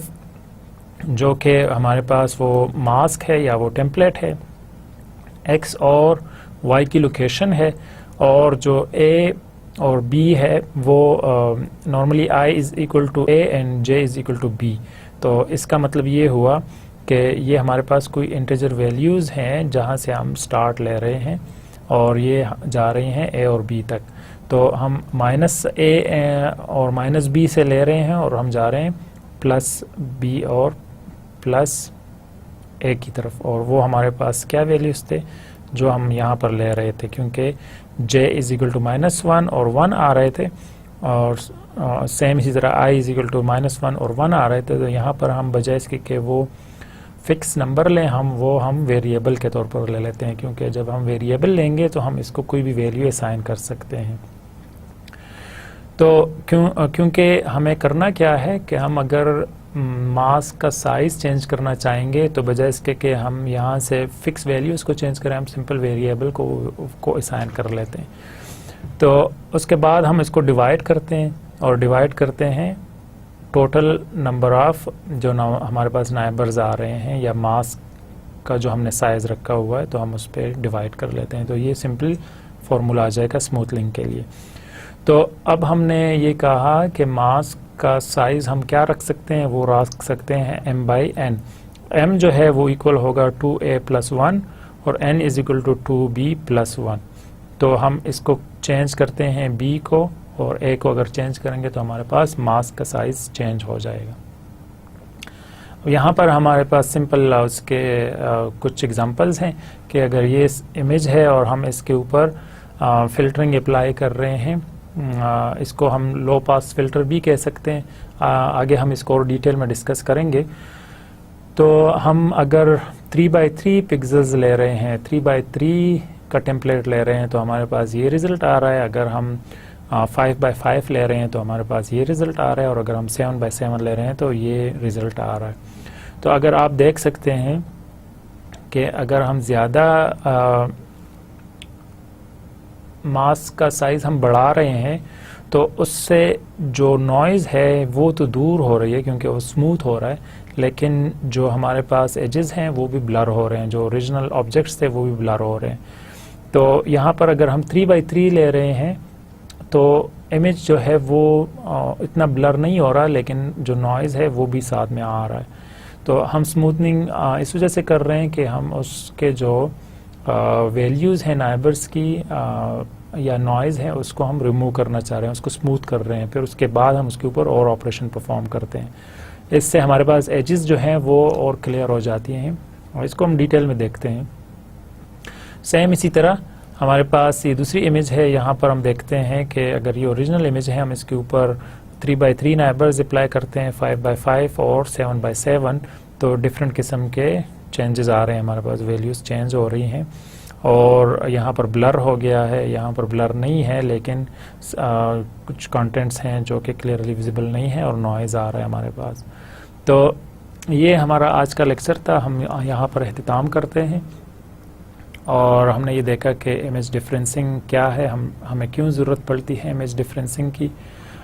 जो कि हमारे पास वो मास्क है या वो टेम्पलेट है, x और y की लोकेशन है, और जो a और b है वो normally i is equal to a and j is equal to b। तो इसका मतलब ये हुआ कि ये हमारे पास कोई इंटीजर वैल्यूज़ हैं जहाँ से हम स्टार्ट ले रहे हैं और ये जा रही हैं a और b तक। तो हम -a और -b से ले रहे हैं और हम जा रहे हैं +b और +a की तरफ, और वो हमारे पास क्या वैल्यूज़ थे जो हम यहाँ पर ले रहे थे, क्योंकि j इज़ इक्वल टू -1 और 1 आ रहे थे, और सेम इसी तरह i इज़ इक्वल टू -1 और 1 आ रहे थे। तो यहाँ पर हम बजाय इसके कि वो फिक्स नंबर लें हम वेरिएबल के तौर पर ले लेते हैं, क्योंकि जब हम वेरिएबल लेंगे तो हम इसको कोई भी वैल्यू असाइन कर सकते हैं। तो क्योंकि हमें करना क्या है कि हम अगर मास का साइज़ चेंज करना चाहेंगे तो बजाय इसके कि हम यहाँ से फिक्स वैल्यूज़ को चेंज करें, हम सिंपल वेरिएबल को असाइन कर लेते हैं। तो उसके बाद हम इसको डिवाइड करते हैं और डिवाइड करते हैं टोटल नंबर ऑफ जो हमारे पास नाइबर्स आ रहे हैं या मास का जो हमने साइज़ रखा हुआ है, तो हम उस पर डिवाइड कर लेते हैं। तो ये सिंपल फार्मूला आ जाएगा स्मूथनिंग के लिए। तो अब हमने ये कहा कि मास का साइज़ हम क्या रख सकते हैं, वो रख सकते हैं m/n। m जो है वो इक्वल होगा 2a+1 और n is equal to 2b+1। तो हम इसको चेंज करते हैं b को, और a को अगर चेंज करेंगे तो हमारे पास मास का साइज़ चेंज हो जाएगा। यहाँ पर हमारे पास सिंपल उसके कुछ एग्जांपल्स हैं कि अगर ये इमेज है और हम इसके ऊपर फिल्टरिंग अप्लाई कर रहे हैं, इसको हम लो पास फिल्टर भी कह सकते हैं। आगे हम इसको और डिटेल में डिस्कस करेंगे। तो हम अगर 3x3 पिक्सेल्स ले रहे हैं, 3x3 का टेम्पलेट ले रहे हैं, तो हमारे पास ये रिज़ल्ट आ रहा है। अगर हम 5x5 ले रहे हैं तो हमारे पास ये रिज़ल्ट आ रहा है, और अगर हम 7x7 ले रहे हैं तो ये रिज़ल्ट आ रहा है। तो अगर आप देख सकते हैं कि अगर हम ज़्यादा मास का साइज़ हम बढ़ा रहे हैं तो उससे जो नॉइज़ है वो तो दूर हो रही है क्योंकि वो स्मूथ हो रहा है, लेकिन जो हमारे पास एजेस हैं वो भी ब्लर हो रहे हैं, जो ओरिजिनल ऑब्जेक्ट्स थे वो भी ब्लर हो रहे हैं। तो यहाँ पर अगर हम 3x3 ले रहे हैं तो इमेज जो है वो इतना ब्लर नहीं हो रहा, लेकिन जो नॉइज़ है वो भी साथ में आ रहा है। तो हम स्मूथनिंग इस वजह से कर रहे हैं कि हम उसके जो वैल्यूज़ हैं नाइबर्स की या नॉइज़ है उसको हम रिमूव करना चाह रहे हैं, उसको स्मूथ कर रहे हैं। फिर उसके बाद हम उसके ऊपर और ऑपरेशन परफॉर्म करते हैं। इससे हमारे पास एजेस जो हैं वो और क्लियर हो जाती हैं, और इसको हम डिटेल में देखते हैं। सेम इसी तरह हमारे पास ये दूसरी इमेज है। यहाँ पर हम देखते हैं कि अगर ये ओरिजिनल इमेज है, हम इसके ऊपर 3x3 नाइबर्स अप्लाई करते हैं, 5x5 और 7x7, तो डिफरेंट किस्म के चेंजेस आ रहे हैं, हमारे पास वैल्यूज़ चेंज हो रही हैं। और यहाँ पर ब्लर हो गया है, यहाँ पर ब्लर नहीं है, लेकिन कुछ कंटेंट्स हैं जो कि क्लियरली विजिबल नहीं है और नॉइज़ आ रहा है हमारे पास। तो ये हमारा आज का लेक्चर था। हम यहाँ पर अख्तिताम करते हैं, और हमने ये देखा कि इमेज डिफरेंसिंग क्या है, हमें क्यों ज़रूरत पड़ती है इमेज डिफरेंसिंग की,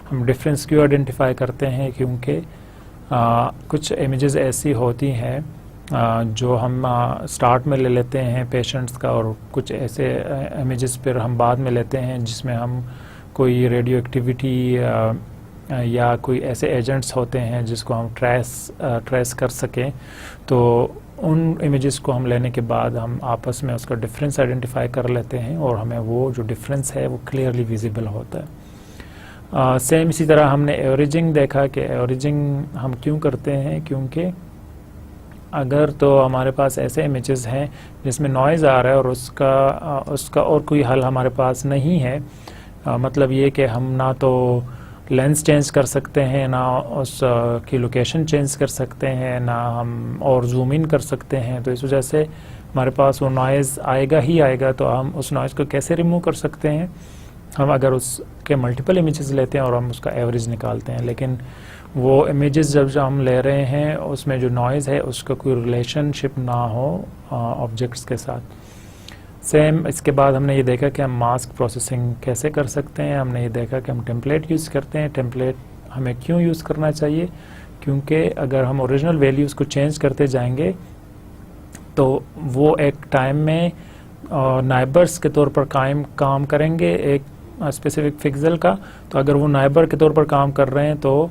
हम डिफरेंस क्यों आइडेंटिफाई करते हैं, क्योंकि कुछ इमेजेस ऐसी होती हैं जो हम स्टार्ट में ले लेते हैं पेशेंट्स का, और कुछ ऐसे इमेजेस पर हम बाद में लेते हैं जिसमें हम कोई रेडियो एक्टिविटी या कोई ऐसे एजेंट्स होते हैं जिसको हम ट्रेस कर सकें। तो उन इमेजेस को हम लेने के बाद हम आपस में उसका डिफरेंस आइडेंटिफाई कर लेते हैं, और हमें वो जो डिफरेंस है वो क्लियरली विजिबल होता है। सेम इसी तरह हमने एवरेजिंग देखा कि एवरेजिंग हम क्यों करते हैं, क्योंकि अगर तो हमारे पास ऐसे इमेजेस हैं जिसमें नॉइज़ आ रहा है और उसका और कोई हल हमारे पास नहीं है, मतलब ये कि हम ना तो लेंस चेंज कर सकते हैं, ना उस की लोकेशन चेंज कर सकते हैं, ना हम और जूम इन कर सकते हैं, तो इस वजह से हमारे पास वो नॉइज़ आएगा ही आएगा। तो हम उस नॉइज़ को कैसे रिमूव कर सकते हैं, हम अगर उसके मल्टीपल इमेजेस लेते हैं और हम उसका एवरेज निकालते हैं। लेकिन वो इमेजेस जब हम ले रहे हैं उसमें जो नॉइज़ है उसका कोई रिलेशनशिप ना हो ऑब्जेक्ट्स के साथ। सेम इसके बाद हमने ये देखा कि हम मास्क प्रोसेसिंग कैसे कर सकते हैं। हमने ये देखा कि हम टेम्पलेट यूज़ करते हैं। टेम्पलेट हमें क्यों यूज़ करना चाहिए, क्योंकि अगर हम ओरिजिनल वैल्यूज़ को चेंज करते जाएंगे तो वो एक टाइम में नाइबर्स के तौर पर काम करेंगे एक स्पेसिफिक पिक्सेल का। तो अगर वो नाइबर के तौर पर काम कर रहे हैं तो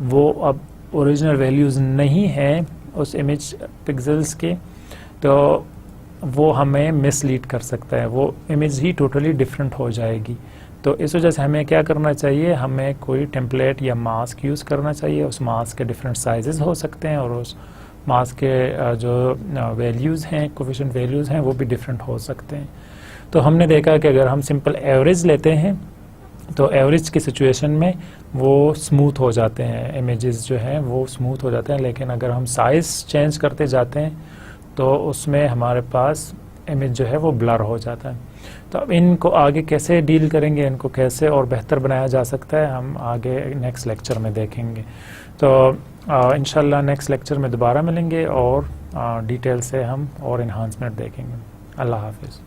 वो अब ओरिजिनल वैल्यूज़ नहीं हैं उस इमेज पिक्सेल्स के, तो वो हमें मिसलीड कर सकता है, वो इमेज ही टोटली डिफरेंट हो जाएगी। तो इस वजह से हमें क्या करना चाहिए, हमें कोई टेम्पलेट या मास्क यूज़ करना चाहिए। उस मास्क के डिफरेंट साइजेस हो सकते हैं, और उस मास्क के जो वैल्यूज़ हैं, कोफिशिएंट वैल्यूज़ हैं, वो भी डिफरेंट हो सकते हैं। तो हमने देखा कि अगर हम सिंपल एवरेज लेते हैं तो एवरेज की सिचुएशन में वो स्मूथ हो जाते हैं, इमेजेस जो हैं वो स्मूथ हो जाते हैं, लेकिन अगर हम साइज़ चेंज करते जाते हैं तो उसमें हमारे पास इमेज जो है वो ब्लर हो जाता है। तो अब इनको आगे कैसे डील करेंगे, इनको कैसे और बेहतर बनाया जा सकता है, हम आगे नेक्स्ट लेक्चर में देखेंगे। तो इंशाल्लाह नेक्स्ट लेक्चर में दोबारा मिलेंगे और डिटेल से हम और इन्हांसमेंट देखेंगे। अल्लाह हाफिज़।